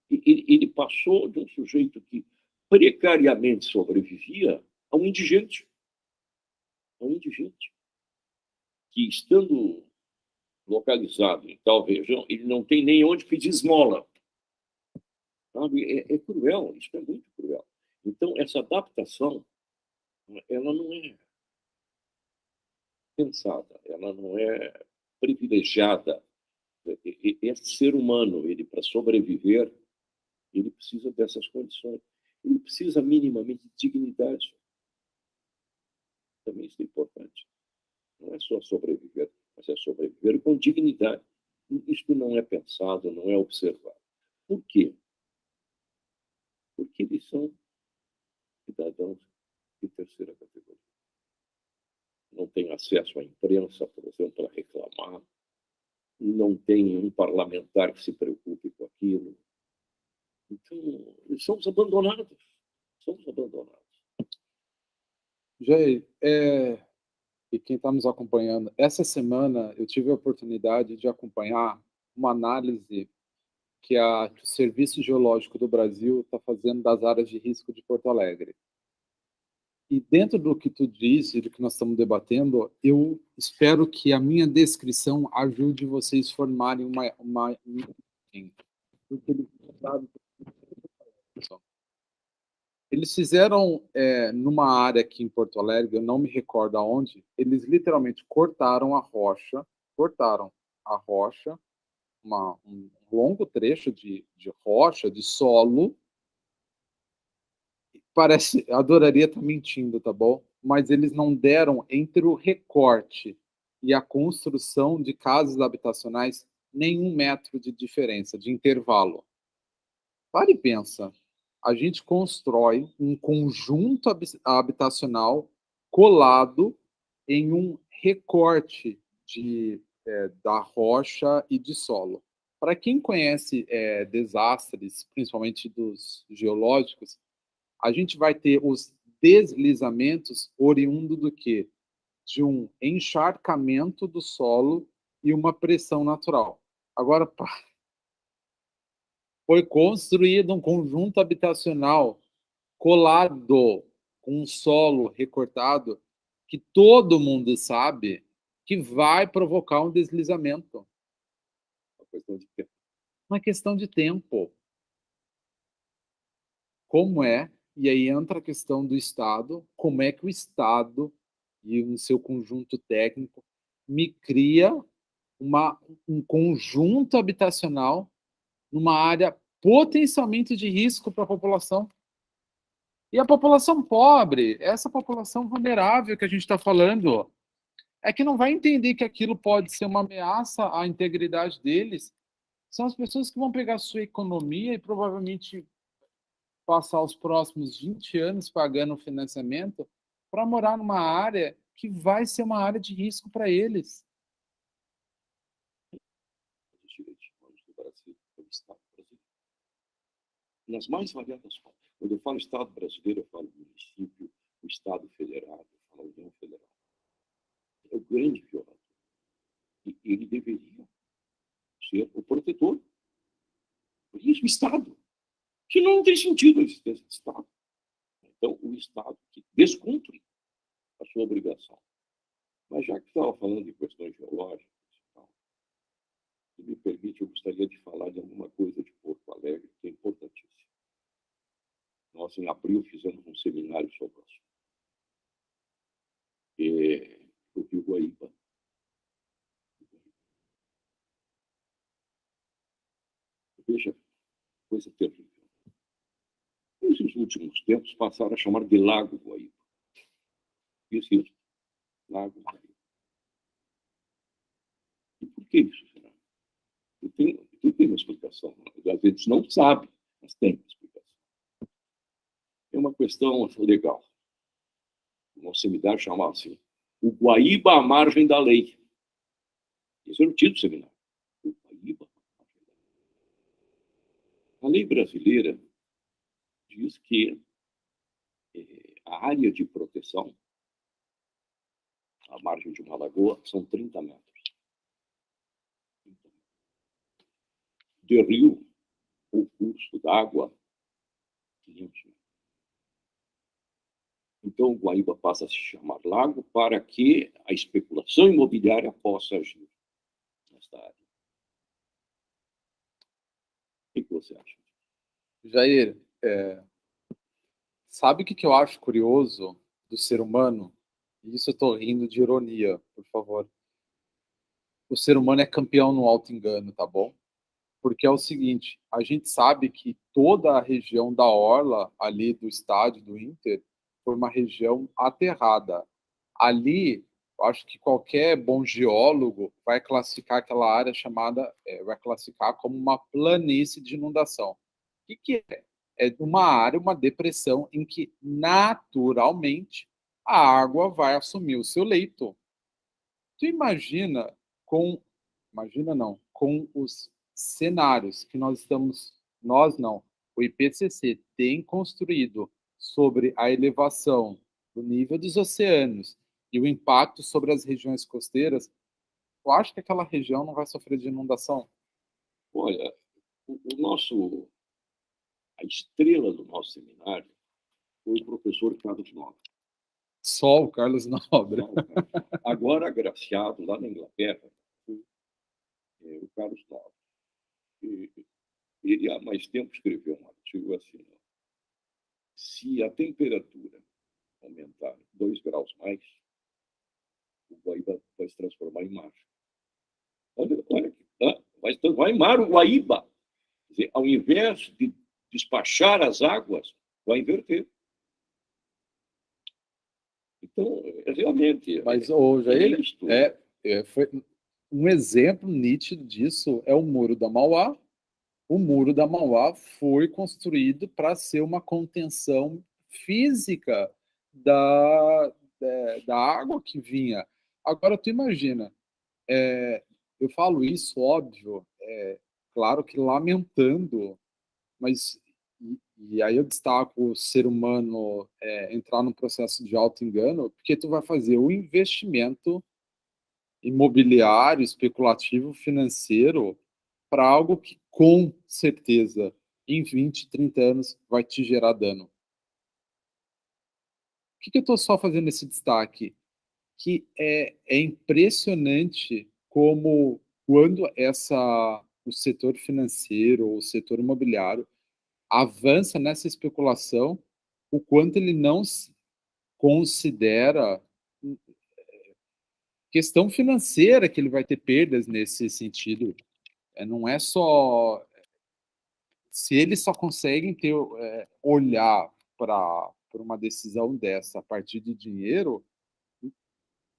Ele passou de um sujeito que precariamente sobrevivia a um indigente. Que, estando localizado em tal região, ele não tem nem onde pedir esmola. Sabe? É cruel, isso é muito cruel. Então, essa adaptação, ela não é pensada, ela não é privilegiada. Esse ser humano, ele, para sobreviver, ele precisa dessas condições. Ele precisa minimamente de dignidade. Também isso é importante. Não é só sobreviver, mas é sobreviver com dignidade. Isso não é pensado, não é observado. Por quê? Porque eles são cidadãos de terceira categoria. Não têm acesso à imprensa, por exemplo, para reclamar. Não tem um parlamentar que se preocupe com aquilo. Então, somos abandonados. Jair, e quem está nos acompanhando, essa semana eu tive a oportunidade de acompanhar uma análise que o Serviço Geológico do Brasil está fazendo das áreas de risco de Porto Alegre. E dentro do que tu disse, do que nós estamos debatendo, eu espero que a minha descrição ajude vocês a formarem uma porque eles fizeram numa área aqui em Porto Alegre, eu não me recordo aonde, eles literalmente cortaram a rocha, um longo trecho de rocha, de solo. Parece, adoraria estar mentindo, tá bom? Mas eles não deram entre o recorte e a construção de casas habitacionais nenhum metro de diferença, de intervalo. Para e pensa, a gente constrói um conjunto habitacional colado em um recorte da rocha e de solo. Para quem conhece desastres, principalmente dos geológicos, a gente vai ter os deslizamentos oriundo do quê? De um encharcamento do solo e uma pressão natural. Agora, foi construído um conjunto habitacional colado com um solo recortado que todo mundo sabe que vai provocar um deslizamento. Uma questão de tempo. Como é? E aí entra a questão do Estado, como é que o Estado e o seu conjunto técnico me cria um conjunto habitacional numa área potencialmente de risco para a população. E a população pobre, essa população vulnerável que a gente está falando, é que não vai entender que aquilo pode ser uma ameaça à integridade deles. São as pessoas que vão pegar a sua economia e provavelmente passar os próximos 20 anos pagando financiamento para morar numa área que vai ser uma área de risco para eles. Nas mais variadas formas. Quando eu falo Estado brasileiro, eu falo município, o Estado federado, eu falo União Federal. É o grande violador. E ele deveria ser o protetor. Por isso, o Estado. Que não tem sentido a existência do Estado. Então, o Estado que descumpre a sua obrigação. Mas já que estava falando de questões geológicas, se me permite, eu gostaria de falar de alguma coisa de Porto Alegre que é importantíssima. Nós, em abril, fizemos um seminário sobre o assunto. O Rio Guaíba. Veja, coisa terrível. Nesses últimos tempos, passaram a chamar de Lago Guaíba. Isso, Lago Guaíba. E por que isso, será? Tem uma explicação. Às vezes não sabe, mas tem uma explicação. É uma questão legal. O nosso seminário chamava assim, o Guaíba à margem da lei. Esse era o título do seminário. O Guaíba à margem da lei. A lei brasileira diz que a área de proteção à margem de uma lagoa são 30 metros. De rio, o curso d'água, 500 metros. Então, o Guaíba passa a se chamar lago para que a especulação imobiliária possa agir nesta área. O que você acha? Jair, sabe o que eu acho curioso do ser humano? E isso eu estou rindo de ironia, por favor. O ser humano é campeão no auto-engano, tá bom? Porque é o seguinte, a gente sabe que toda a região da orla ali do estádio do Inter foi uma região aterrada. Ali, eu acho que qualquer bom geólogo vai classificar aquela área vai classificar como uma planície de inundação. O que é? É uma área, uma depressão em que naturalmente a água vai assumir o seu leito. Tu imagina com os cenários que nós não, o IPCC tem construído sobre a elevação do nível dos oceanos e o impacto sobre as regiões costeiras, eu acho que aquela região não vai sofrer de inundação? Olha, a estrela do nosso seminário foi o professor Carlos Nobre. Só o Carlos Nobre. Agora agraciado lá na Inglaterra, o Carlos Nobre. Ele há mais tempo escreveu um artigo assim: se a temperatura aumentar 2 graus mais, o Guaíba vai se transformar em mar. Olha vai mar o Guaíba. Quer dizer, ao invés de despachar as águas, vai inverter. Então, realmente... Mas, Jair, foi um exemplo nítido disso é o Muro da Mauá. O Muro da Mauá foi construído para ser uma contenção física da água que vinha. Agora, tu imagina, eu falo isso, óbvio, claro que lamentando, mas e aí eu destaco o ser humano entrar num processo de auto-engano, porque tu vai fazer o investimento imobiliário, especulativo, financeiro, para algo que, com certeza, em 20, 30 anos, vai te gerar dano. O que eu estou só fazendo esse destaque? Que é impressionante como, quando o setor financeiro ou o setor imobiliário avança nessa especulação, o quanto ele não considera questão financeira, que ele vai ter perdas nesse sentido. Não é só... Se eles só conseguem olhar para uma decisão dessa a partir de dinheiro,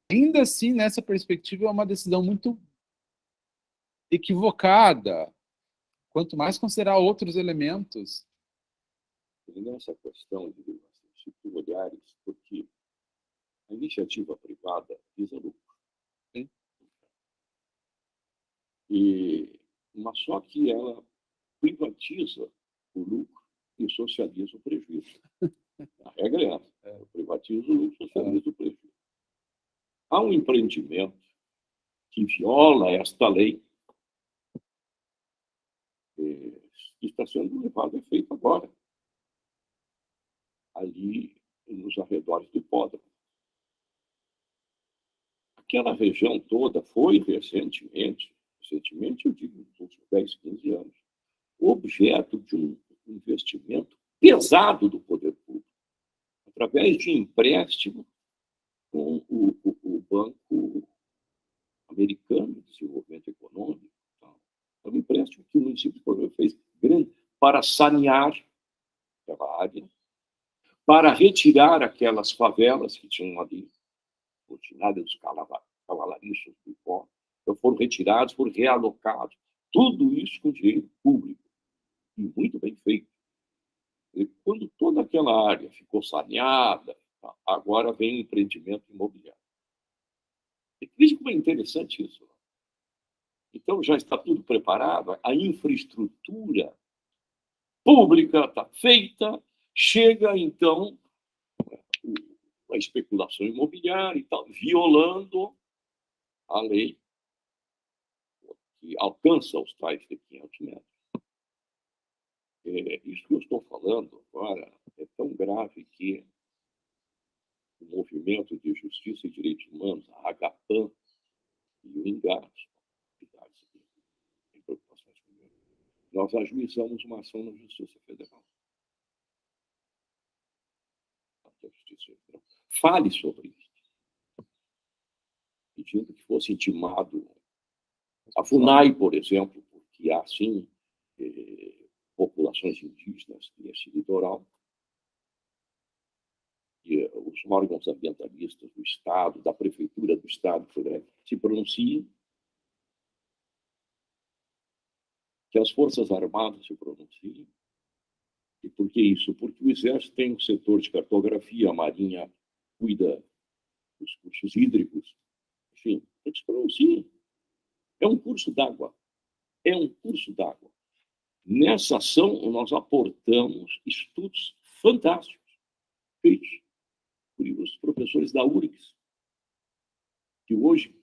ainda assim, nessa perspectiva, é uma decisão muito equivocada, quanto mais considerar outros elementos. Nessa questão, se tu olhares, porque a iniciativa privada visa lucro. Sim. Mas só que ela privatiza o lucro e socializa o prejuízo. A regra é essa. Privatiza o lucro e socializa o prejuízo. Há um empreendimento que viola esta lei que está sendo levado a efeito agora, ali nos arredores do hipódromo. Aquela região toda foi recentemente, eu digo, nos últimos 10, 15 anos, objeto de um investimento pesado do poder público, através de empréstimo com o Banco Americano de Desenvolvimento Econômico. É um empréstimo que o município fez grande para sanear aquela área, para retirar aquelas favelas que tinham ali, ordinárias dos cavalariços do Ipó, então foram retirados, foram realocados. Tudo isso com dinheiro público, e muito bem feito. E quando toda aquela área ficou saneada, agora vem o empreendimento imobiliário. E veja como é interessante isso. Então, já está tudo preparado, a infraestrutura pública está feita, chega, então, a especulação imobiliária e tal, violando a lei que alcança os tais de 500 metros. Isso que eu estou falando agora é tão grave que o Movimento de Justiça e Direitos Humanos, a AGAPAN e o INGAS, tem preocupações comigo, nós ajuizamos uma ação na Justiça Federal. Fale sobre isso. Pedindo que fosse intimado a FUNAI, por exemplo, porque há, sim, populações indígenas nesse litoral, e os órgãos ambientalistas do Estado, da Prefeitura do Estado, se pronunciem, que as Forças Armadas se pronunciem. E por que isso? Porque o Exército tem um setor de cartografia, a Marinha cuida dos cursos hídricos, enfim, tem que se pronunciem. É um curso d'água. É um curso d'água. Nessa ação, nós aportamos estudos fantásticos, feitos por os professores da URGS, que hoje,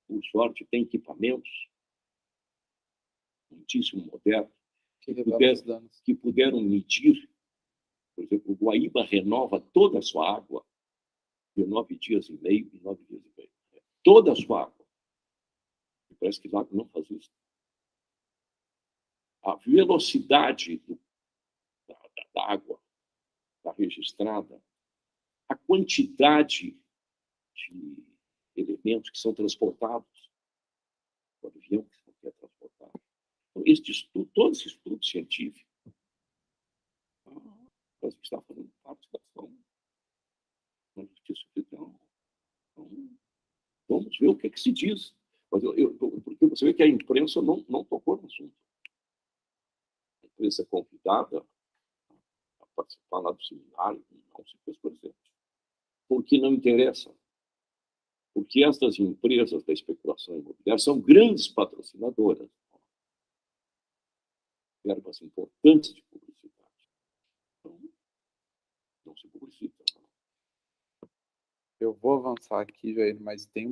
por sorte, tem equipamentos muitíssimo modernos, que puderam medir, por exemplo, o Guaíba renova toda a sua água de 9 dias e meio e 9 dias e meio. Toda a sua água. E parece que lá não faz isso. A velocidade da água está registrada, a quantidade de elementos que são transportados, o avião que é transportado. Então, todo esse estudo científico, a gente está fazendo participação na justiça federal. Então, vamos ver o que se diz. Mas porque você vê que a imprensa não tocou no assunto. A imprensa convidada a participar lá do seminário não se fez presente. Porque não interessa. Porque estas empresas da especulação imobiliária são grandes patrocinadoras. Verbas importantes de publicidade. Então, não se publicita. Eu vou avançar aqui, Jair, mas tem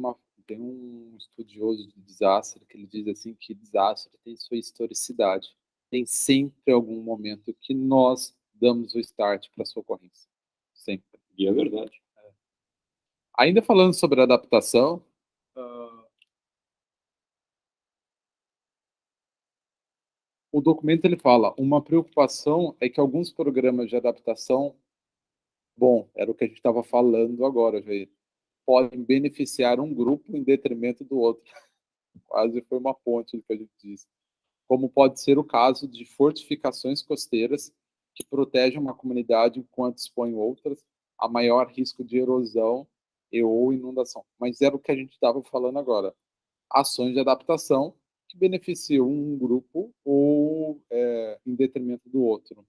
um estudioso de desastre que ele diz assim que desastre tem sua historicidade. Tem sempre algum momento que nós damos o start para a sua ocorrência. Sempre. E é verdade. Ainda falando sobre adaptação, o documento ele fala, uma preocupação é que alguns programas de adaptação, bom, era o que a gente estava falando agora, Jair, podem beneficiar um grupo em detrimento do outro. Quase foi uma ponte do que a gente disse. Como pode ser o caso de fortificações costeiras que protegem uma comunidade enquanto expõem outras a maior risco de erosão ou inundação. Mas era o que a gente estava falando agora. Ações de adaptação que beneficiam um grupo ou em detrimento do outro.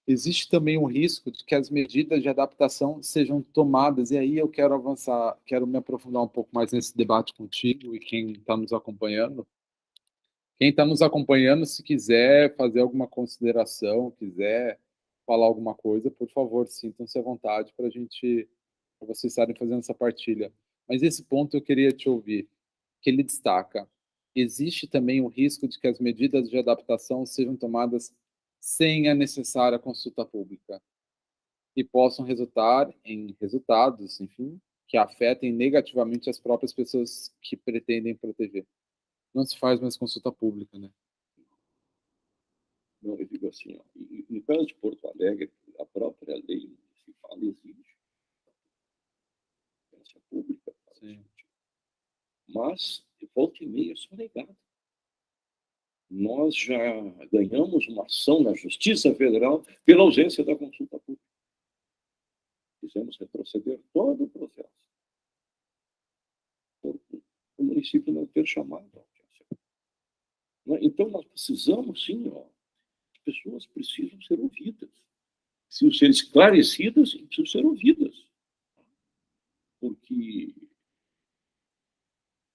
Existe também um risco de que as medidas de adaptação sejam tomadas, e aí eu quero avançar, quero me aprofundar um pouco mais nesse debate contigo e quem está nos acompanhando. Quem está nos acompanhando, se quiser fazer alguma consideração, quiser falar alguma coisa, por favor, sintam-se à vontade para vocês estarem fazendo essa partilha. Mas esse ponto eu queria te ouvir, que ele destaca. Existe também o risco de que as medidas de adaptação sejam tomadas sem a necessária consulta pública e possam resultar em resultados, enfim, que afetem negativamente as próprias pessoas que pretendem proteger. Não se faz mais consulta pública, né? Não, eu digo assim, ó, no caso de Porto Alegre, a própria lei municipal exige consulta pública. Sim. Mas, de volta e meia, é só negado. Nós já ganhamos uma ação na Justiça Federal pela ausência da consulta pública. Fizemos retroceder todo o processo. Por o município não ter chamado a audiência. Então, nós precisamos, sim, as pessoas precisam ser ouvidas. Precisam ser esclarecidas e precisam ser ouvidas. Porque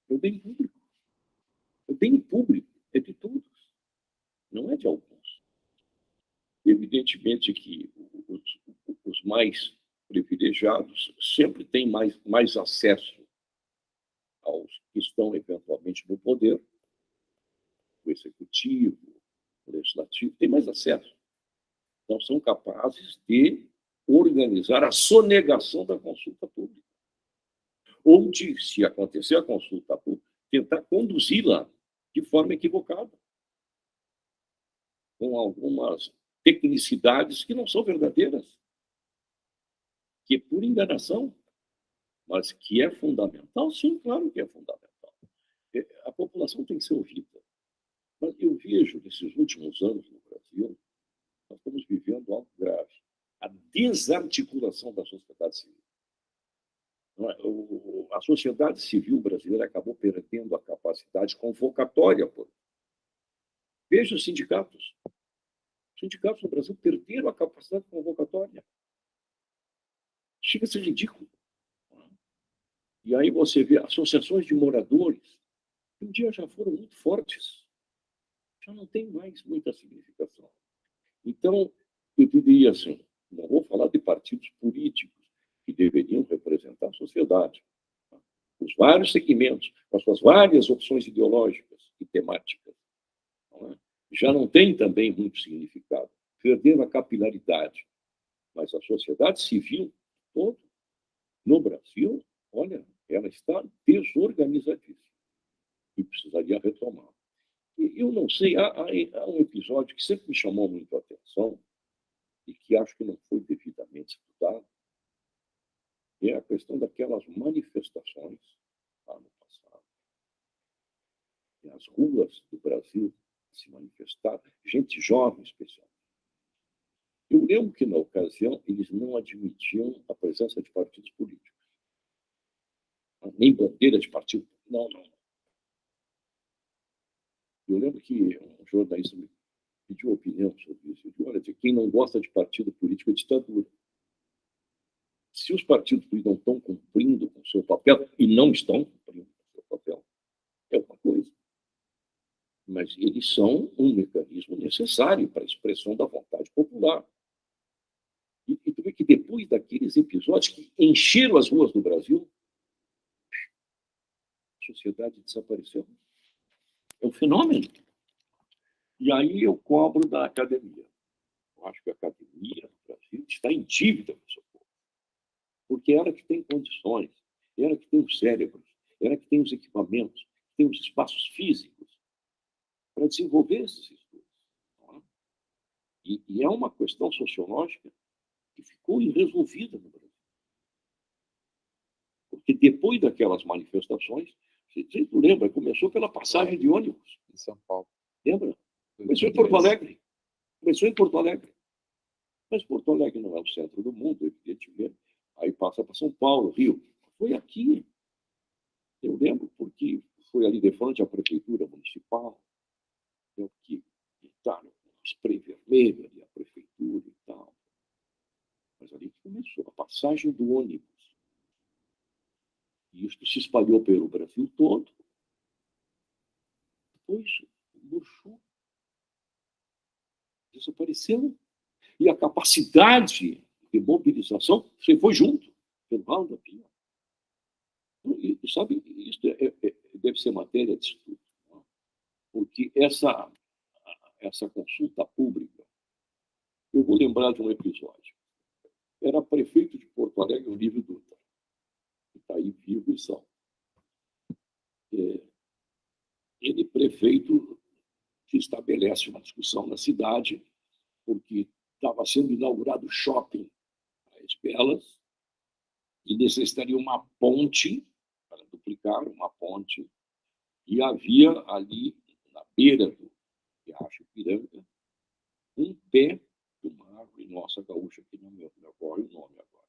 é o bem público. O bem público é de todos, não é de alguns. Evidentemente que os mais privilegiados sempre têm mais acesso aos que estão eventualmente no poder, o executivo, o legislativo, tem mais acesso. Então, são capazes de organizar a sonegação da consulta pública. Ou de, se acontecer a consulta pública, tentar conduzi-la de forma equivocada, com algumas tecnicidades que não são verdadeiras, que é por enganação, mas que é fundamental. Sim, claro que é fundamental. A população tem que ser ouvida. Mas eu vejo, nesses últimos anos no Brasil, nós estamos vivendo algo grave. A desarticulação da sociedade civil. A sociedade civil brasileira acabou perdendo a capacidade convocatória. Veja os sindicatos. Os sindicatos no Brasil perderam a capacidade convocatória. Chega a ser ridículo. E aí você vê associações de moradores, que um dia já foram muito fortes, já não tem mais muita significação. Então, eu diria assim, não vou falar de partidos políticos que deveriam representar a sociedade, os vários segmentos, com as suas várias opções ideológicas e temáticas. já não tem também muito significado. Perderam a capilaridade. Mas a sociedade civil toda, no Brasil, olha, ela está desorganizadíssima e precisaria retomar. E eu não sei, há um episódio que sempre me chamou muito a atenção e que acho que não foi devidamente estudado, é a questão daquelas manifestações lá no passado. E as ruas do Brasil se manifestaram, gente jovem especialmente. Eu lembro que, na ocasião, eles não admitiam a presença de partidos políticos. Nem bandeira de partido. Não. Eu lembro que um jornalista me pediu opinião sobre isso. Eu disse, olha, quem não gosta de partido político é ditadura. Se os partidos políticos não estão cumprindo com o seu papel, e não estão cumprindo com o seu papel, é uma coisa. Mas eles são um mecanismo necessário para a expressão da vontade popular. E tu vê que depois daqueles episódios que encheram as ruas do Brasil, a sociedade desapareceu. É um fenômeno. E aí eu cobro da academia. Eu acho que a academia no Brasil está em dívida com o seu povo. Porque é ela que tem condições, é ela que tem os cérebros, é ela que tem os equipamentos, tem os espaços físicos para desenvolver esses estudos. E é uma questão sociológica que ficou irresolvida no Brasil. Porque depois daquelas manifestações, você não lembra, começou pela passagem de ônibus. Em São Paulo. Lembra? Começou em Porto Alegre. Mas Porto Alegre não é o centro do mundo, evidentemente. Aí passa para São Paulo, Rio. Foi aqui. Eu lembro porque foi ali de frente à prefeitura municipal. Que botaram um spray vermelho ali, a prefeitura e tal. Mas ali começou a passagem do ônibus. E isso se espalhou pelo Brasil todo. Depois murchou. Desapareceu. E a capacidade de mobilização, você foi junto, pelo ralo da pia. E sabe, isso deve ser matéria de estudo. Não? Porque essa consulta pública, eu vou lembrar de um episódio. Era prefeito de Porto Alegre, Olívio Dutra, que está aí vivo e são. Ele, prefeito, que estabelece uma discussão na cidade, porque estava sendo inaugurado o shopping Praia Belas, e necessitaria uma ponte, para duplicar uma ponte, e havia ali, na beira do Riacho Ipiranga, um pé de uma árvore nossa gaúcha, que não me ocorre o nome agora.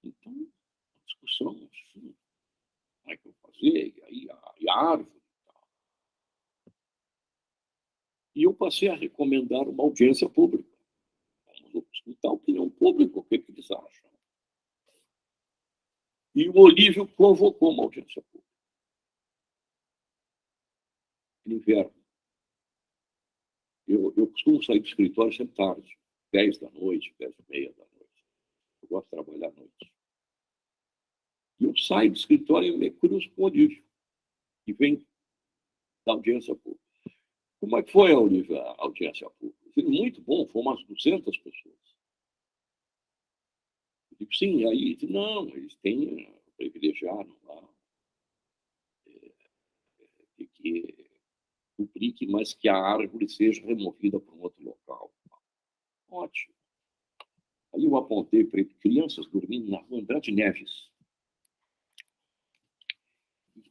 Então, a discussão, assim, como é que eu vou fazer? E aí a árvore e tal. E eu passei a recomendar uma audiência pública. Vamos escutar a opinião pública, o que eles acham. E o Olívio convocou uma audiência pública. No inverno. Eu costumo sair do escritório sempre tarde, 10 da noite, 10h30 da noite. Eu gosto de trabalhar à noite. E eu saio do escritório e me cruzo com o Olívio, que vem da audiência pública. Como é que foi, Olívio, a audiência pública? Muito bom, foram umas 200 pessoas. Eu digo, sim, aí, não, eles privilegiaram lá, de que duplique, mas que a árvore seja removida para um outro local. Ótimo. Aí eu apontei para ele, crianças dormindo na rua Andrade Neves.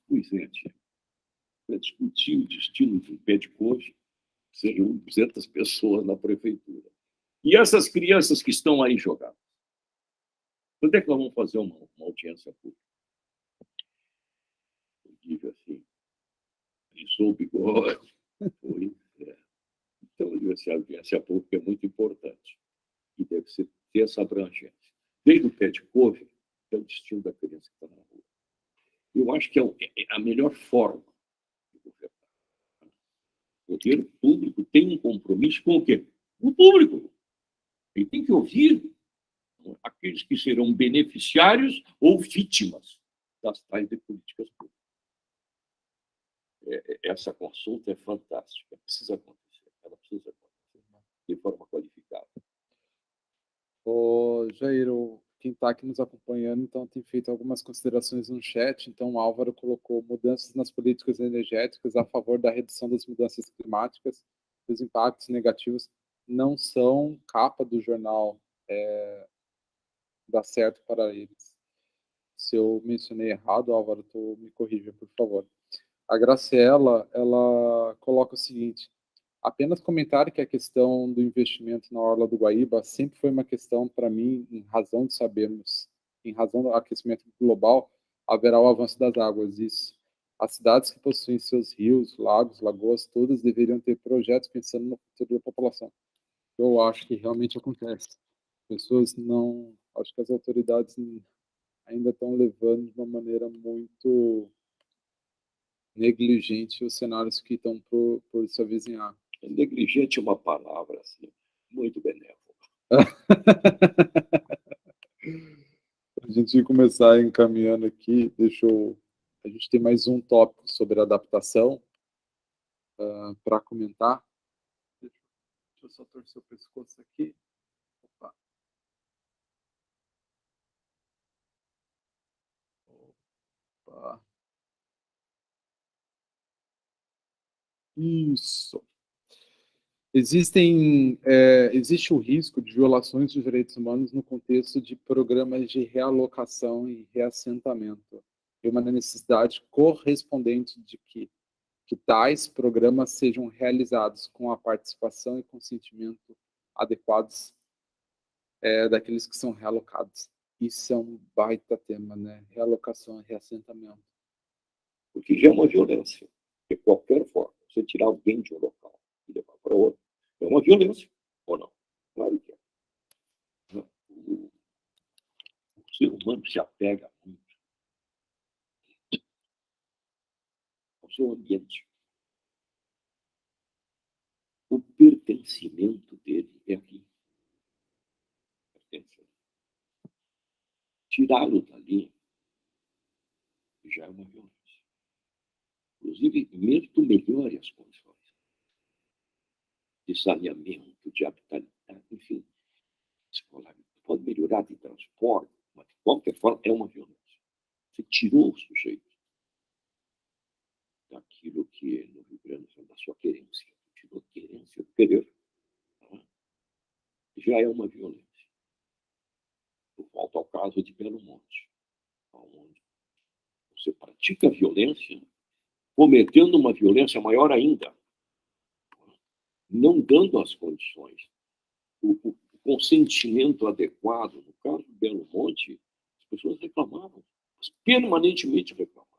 Pois é, tia. Para discutir o destino de um pé de couve, seriam 200 pessoas na prefeitura. E essas crianças que estão aí jogadas? Quando é que nós vamos fazer uma audiência pública? Eu digo assim, alisou o bigode. Então, a audiência pública é muito importante e deve ter essa abrangência. Desde o pé de couve, que é o destino da criança que está na rua. Eu acho que é a melhor forma de governar. O poder público tem um compromisso com o quê? O público. Ele tem que ouvir aqueles que serão beneficiários ou vítimas das tais de políticas públicas. essa consulta é fantástica, precisa acontecer, ela precisa acontecer de forma qualificada. Ô, Jair, quem está aqui nos acompanhando, então, tem feito algumas considerações no chat. Então, o Álvaro colocou mudanças nas políticas energéticas a favor da redução das mudanças climáticas. Os impactos negativos não são capa do jornal, dá certo para eles. Se eu mencionei errado, Álvaro, tu me corrija, por favor. A Graciela, ela coloca o seguinte: apenas comentar que a questão do investimento na Orla do Guaíba sempre foi uma questão para mim, em razão de sabermos, em razão do aquecimento global, haverá o avanço das águas. Isso. As cidades que possuem seus rios, lagos, lagoas, todas deveriam ter projetos pensando no futuro da população. Eu acho que realmente acontece. Pessoas não, acho que as autoridades ainda estão levando de uma maneira muito negligente os cenários que estão por se avizinhar. Negligente é uma palavra assim, muito benévola. A gente começar encaminhando aqui, a gente tem mais um tópico sobre adaptação para comentar. Deixa eu só torcer o pescoço aqui. Opa. Opa. Isso. Existe o risco de violações dos direitos humanos no contexto de programas de realocação e reassentamento, e uma necessidade correspondente de que tais programas sejam realizados com a participação e consentimento adequados daqueles que são realocados. Isso é um baita tema, né? Realocação e reassentamento. Porque já é uma violência, de qualquer forma. Você tirar alguém de um local e levar para outro, é uma violência, ou não? Claro que é. O ser humano se apega muito ao seu ambiente. O pertencimento dele é aqui. Tirá-lo dali já é uma violência. Inclusive, mesmo que melhore as condições de saneamento, de habitabilidade, enfim, escolar, pode melhorar de transporte, mas de qualquer forma é uma violência. Você tirou o sujeito daquilo que no Rio Grande do Sul, da sua querência, tirou a querência, querer, já é uma violência. Volta ao caso de Belo Monte, onde você pratica violência, cometendo uma violência maior ainda, não dando as condições, o consentimento adequado. No caso do Belo Monte, as pessoas reclamavam, permanentemente reclamavam.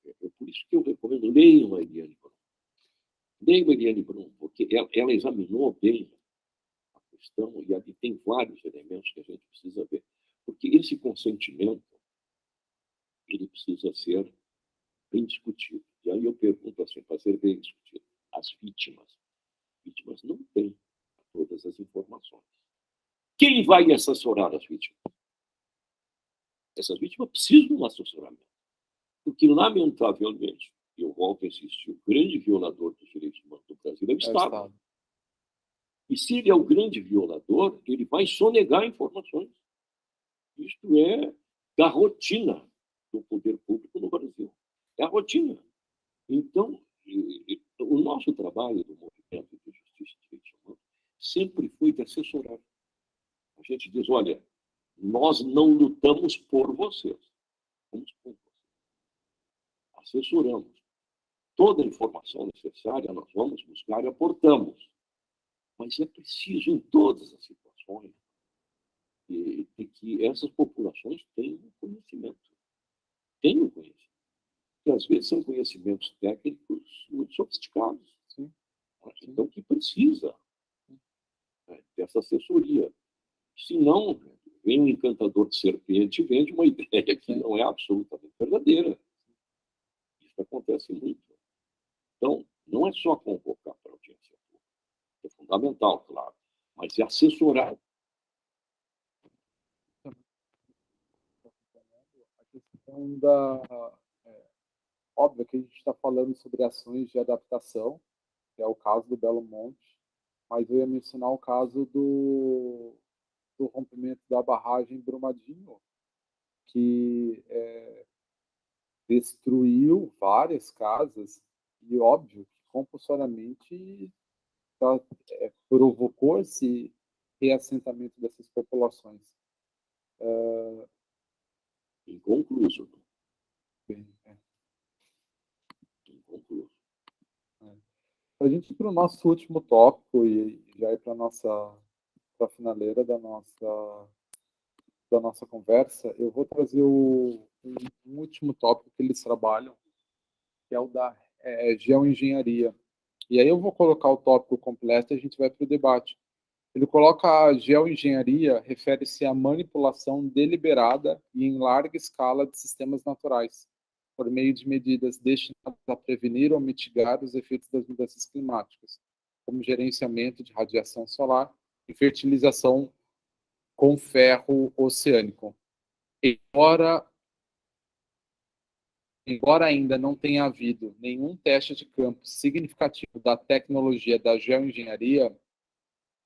É por isso que eu recomendo, leiam a Eliane Brum. Leiam a Eliane Brum, porque ela examinou bem a questão e ali tem vários elementos que a gente precisa ver. Porque esse consentimento, ele precisa ser bem discutido. E aí eu pergunto assim, para ser bem discutido, as vítimas não têm todas as informações. Quem vai assessorar as vítimas? Essas vítimas precisam de um assessoramento. Porque, lamentavelmente, eu volto a insistir, o grande violador dos direitos humanos do Brasil é o Estado. E se ele é o grande violador, ele vai sonegar informações. Isto é da rotina do poder público no Brasil. É a rotina. Então, o nosso trabalho do movimento de justiça e direitos humanos sempre foi de assessorar. A gente diz, olha, nós não lutamos por vocês, vamos por vocês. Assessoramos. Toda a informação necessária nós vamos buscar e aportamos. Mas é preciso, em todas as situações, de que essas populações tenham conhecimento. Tenham conhecimento. Que às vezes são conhecimentos técnicos muito sofisticados. Sim. Então, que precisa dessa assessoria. Se não, vem um encantador de serpente e vende uma ideia que não é absolutamente verdadeira. Isso acontece muito. Então, não é só convocar para a audiência pública. É fundamental, claro, mas é assessorar. A questão óbvio que a gente está falando sobre ações de adaptação, que é o caso do Belo Monte, mas eu ia mencionar o caso do rompimento da barragem Brumadinho, que destruiu várias casas e, óbvio, que compulsoriamente provocou esse reassentamento dessas populações. Inconcluso. Bem, Inconcluso. a gente ir para o nosso último tópico e já ir para a finaleira da nossa conversa, eu vou trazer um último tópico que eles trabalham, que é o da geoengenharia. E aí eu vou colocar o tópico completo e a gente vai para o debate. Ele coloca a geoengenharia refere-se à manipulação deliberada e em larga escala de sistemas naturais, por meio de medidas destinadas a prevenir ou mitigar os efeitos das mudanças climáticas, como gerenciamento de radiação solar e fertilização com ferro oceânico. Embora ainda não tenha havido nenhum teste de campo significativo da tecnologia da geoengenharia,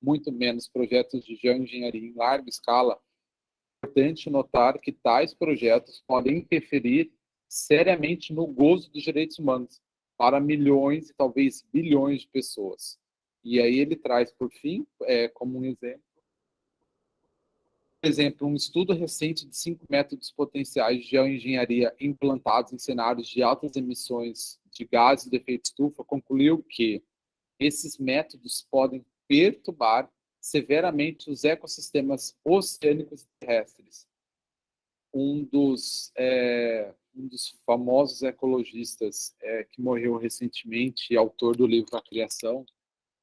muito menos projetos de geoengenharia em larga escala, é importante notar que tais projetos podem interferir seriamente no gozo dos direitos humanos para milhões e talvez bilhões de pessoas. E aí ele traz, por fim, como um exemplo, um estudo recente de 5 métodos potenciais de geoengenharia implantados em cenários de altas emissões de gases de efeito estufa concluiu que esses métodos podem perturbar severamente os ecossistemas oceânicos e terrestres. Um dos famosos ecologistas que morreu recentemente, autor do livro A Criação,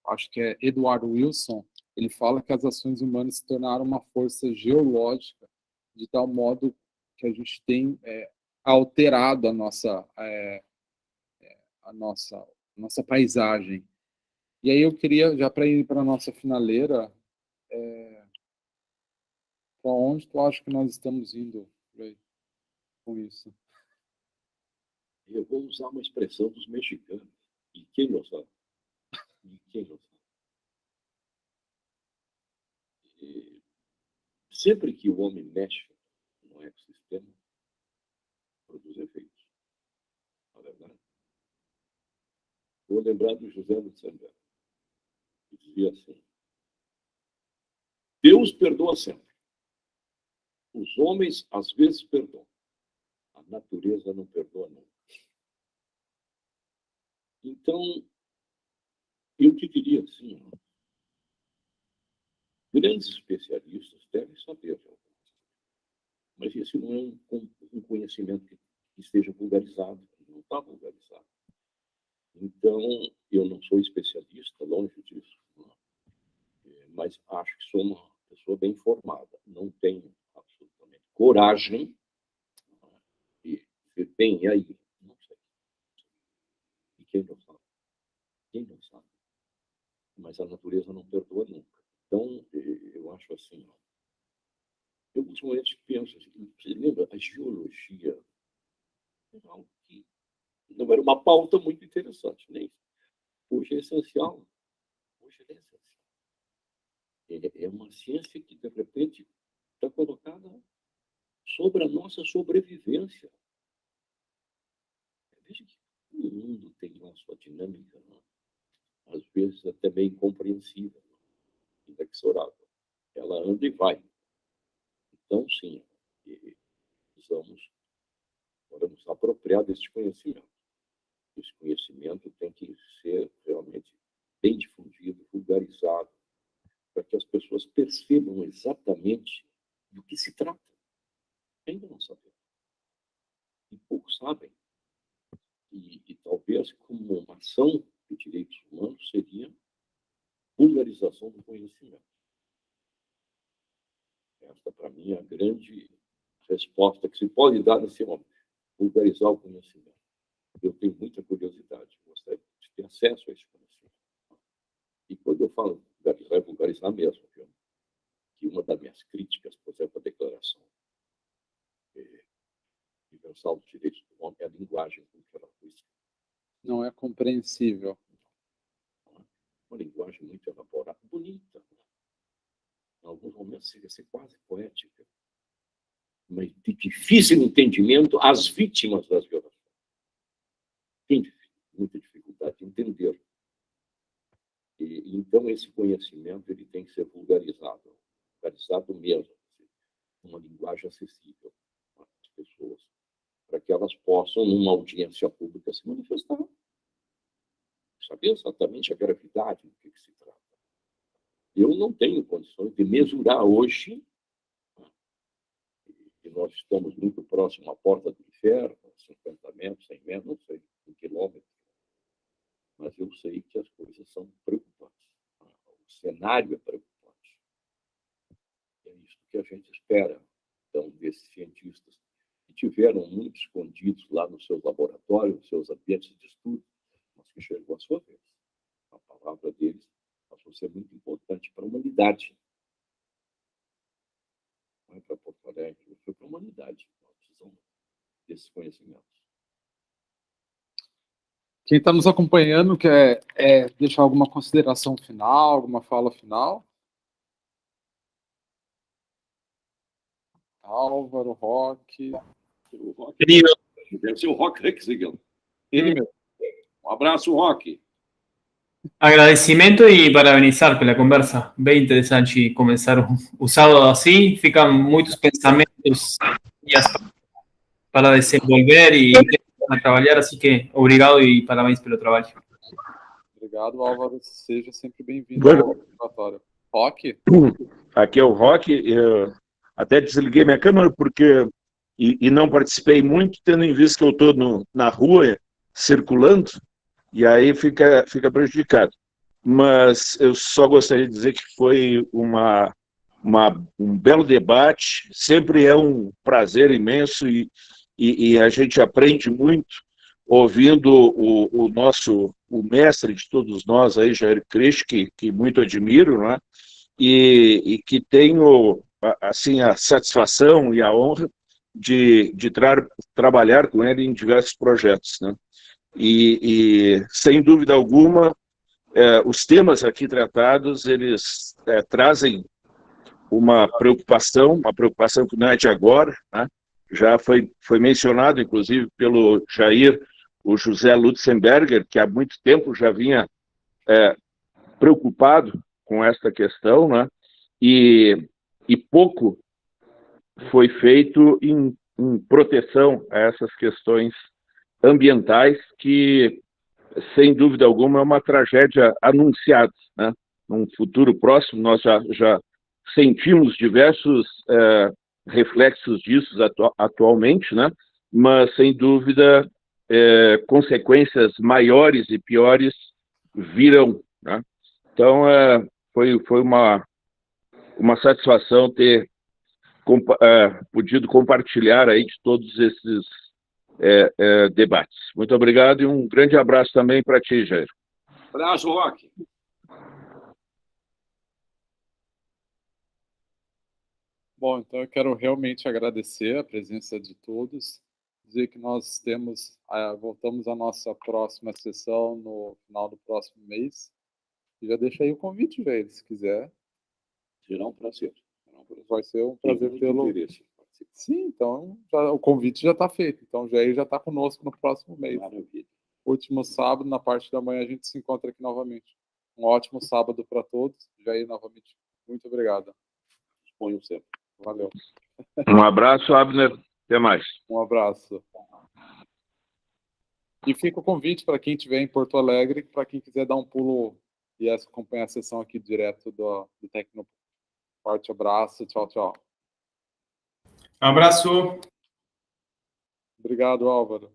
acho que é Edward Wilson, ele fala que as ações humanas se tornaram uma força geológica de tal modo que a gente tem alterado a nossa paisagem. E aí eu queria, já para ir para a nossa finaleira, para onde tu acha que nós estamos indo com isso? Eu vou usar uma expressão dos mexicanos. E quem não sabe? E quem não sabe? E sempre que o homem mexe no ecossistema, produz efeitos. Não é verdade? Vou lembrar do José Lutzenberg, que dizia assim: Deus perdoa sempre. Os homens, às vezes, perdoam. A natureza não perdoa nunca. Então, eu te diria assim, grandes especialistas devem saber, mas esse não é um conhecimento que esteja vulgarizado, não está vulgarizado. Então, eu não sou especialista, longe disso, mas acho que sou uma pessoa bem informada. Não tenho absolutamente coragem, e se tem aí, não sei. E quem não sabe? Quem não sabe? Mas a natureza não perdoa nunca. Então, eu acho assim, eu ultimamente penso assim, você lembra, a geologia é algo que não era uma pauta muito interessante, nem hoje é essencial. Hoje é essencial. É uma ciência que, de repente, está colocada sobre a nossa sobrevivência. Veja que o mundo tem lá sua dinâmica, né? Às vezes até meio incompreensível, inexorável. Ela anda e vai. Então, sim, precisamos agora nos apropriar desse conhecimento. Esse conhecimento tem que ser realmente bem difundido, vulgarizado, para que as pessoas percebam exatamente do que se trata. Ainda não sabemos. E poucos sabem. E talvez, como uma ação de direitos humanos, seria vulgarização do conhecimento. Esta, para mim, é a grande resposta que se pode dar nesse momento. Vulgarizar o conhecimento. Eu tenho muita curiosidade, gostaria de ter acesso a esse conhecimento. E quando eu falo vulgarizar, é vulgarizar mesmo. Viu? Que uma das minhas críticas, por exemplo, à Declaração Universal dos Direitos do Homem é a linguagem com que ela foi Não é compreensível. Uma linguagem muito elaborada, bonita. Em alguns momentos chega a ser quase poética. Mas de difícil entendimento às vítimas das violações. Tem muita dificuldade de entender. Então, esse conhecimento ele tem que ser vulgarizado mesmo, uma linguagem acessível às pessoas, para que elas possam, numa audiência pública, se manifestar. Saber exatamente a gravidade do que se trata. Eu não tenho condições de mesurar hoje, e nós estamos muito próximo à porta do inferno, 50 metros, 100 metros, não sei, 1 quilômetro, mas eu sei que as coisas são preocupantes. O cenário é preocupante. É isso que a gente espera, então, desses cientistas que tiveram muito escondidos lá nos seus laboratórios, nos seus ambientes de estudo, mas que chegou a sua vez. A palavra deles passou a ser muito importante para a humanidade. Não é para Porto Alegre, foi para a humanidade. Nós precisamos desses conhecimentos. Quem está nos acompanhando quer deixar alguma consideração final, alguma fala final? Álvaro, Roque. Querido. Deve ser o Roque Rexigel. Ele mesmo. Um abraço, Roque. Agradecimiento y parabenizar pela conversa. Bem interessante começar o sábado assim. Ficam muitos pensamentos para desenvolver e a trabalhar, assim que obrigado e parabéns pelo trabalho. Obrigado, Álvaro. Seja sempre bem-vindo Bueno. ao observatório. Roque? Aqui é o Roque. Eu até desliguei minha câmera porque e não participei muito, tendo em vista que eu estou na rua circulando, e aí fica prejudicado. Mas eu só gostaria de dizer que foi um belo debate, sempre é um prazer imenso e a gente aprende muito ouvindo o mestre de todos nós, aí, Jair Krisch, que muito admiro, né? E que tenho assim, a satisfação e a honra de trabalhar com ele em diversos projetos, né? E sem dúvida alguma, os temas aqui tratados, eles trazem uma preocupação que não é de agora, né? Já foi mencionado, inclusive, pelo Jair, o José Lutzenberger, que há muito tempo já vinha preocupado com esta questão, né? E pouco foi feito em proteção a essas questões ambientais que, sem dúvida alguma, é uma tragédia anunciada, né? Num futuro próximo, nós já sentimos diversos reflexos disso atualmente, né? Mas, sem dúvida, consequências maiores e piores virão, né? Então, foi uma satisfação ter podido compartilhar aí de todos esses debates. Muito obrigado e um grande abraço também para ti, Jair. Abraço, Roque. Bom, então eu quero realmente agradecer a presença de todos, dizer que nós voltamos à nossa próxima sessão no final do próximo mês, e já deixa aí o convite, velho, se quiser. Será um prazer. Vai ser um prazer tê-lo. Sim, então o convite já está feito, então o Jair já está conosco no próximo mês. Maravilha. Último sábado, na parte da manhã, a gente se encontra aqui novamente. Um ótimo sábado para todos. Jair, novamente, muito obrigado. Disponho sempre. Valeu. Um abraço, Abner. Até mais. Um abraço. E fica o convite para quem estiver em Porto Alegre, para quem quiser dar um pulo e acompanhar a sessão aqui direto do Tecno. Forte abraço. Tchau, tchau. Abraço. Obrigado, Álvaro.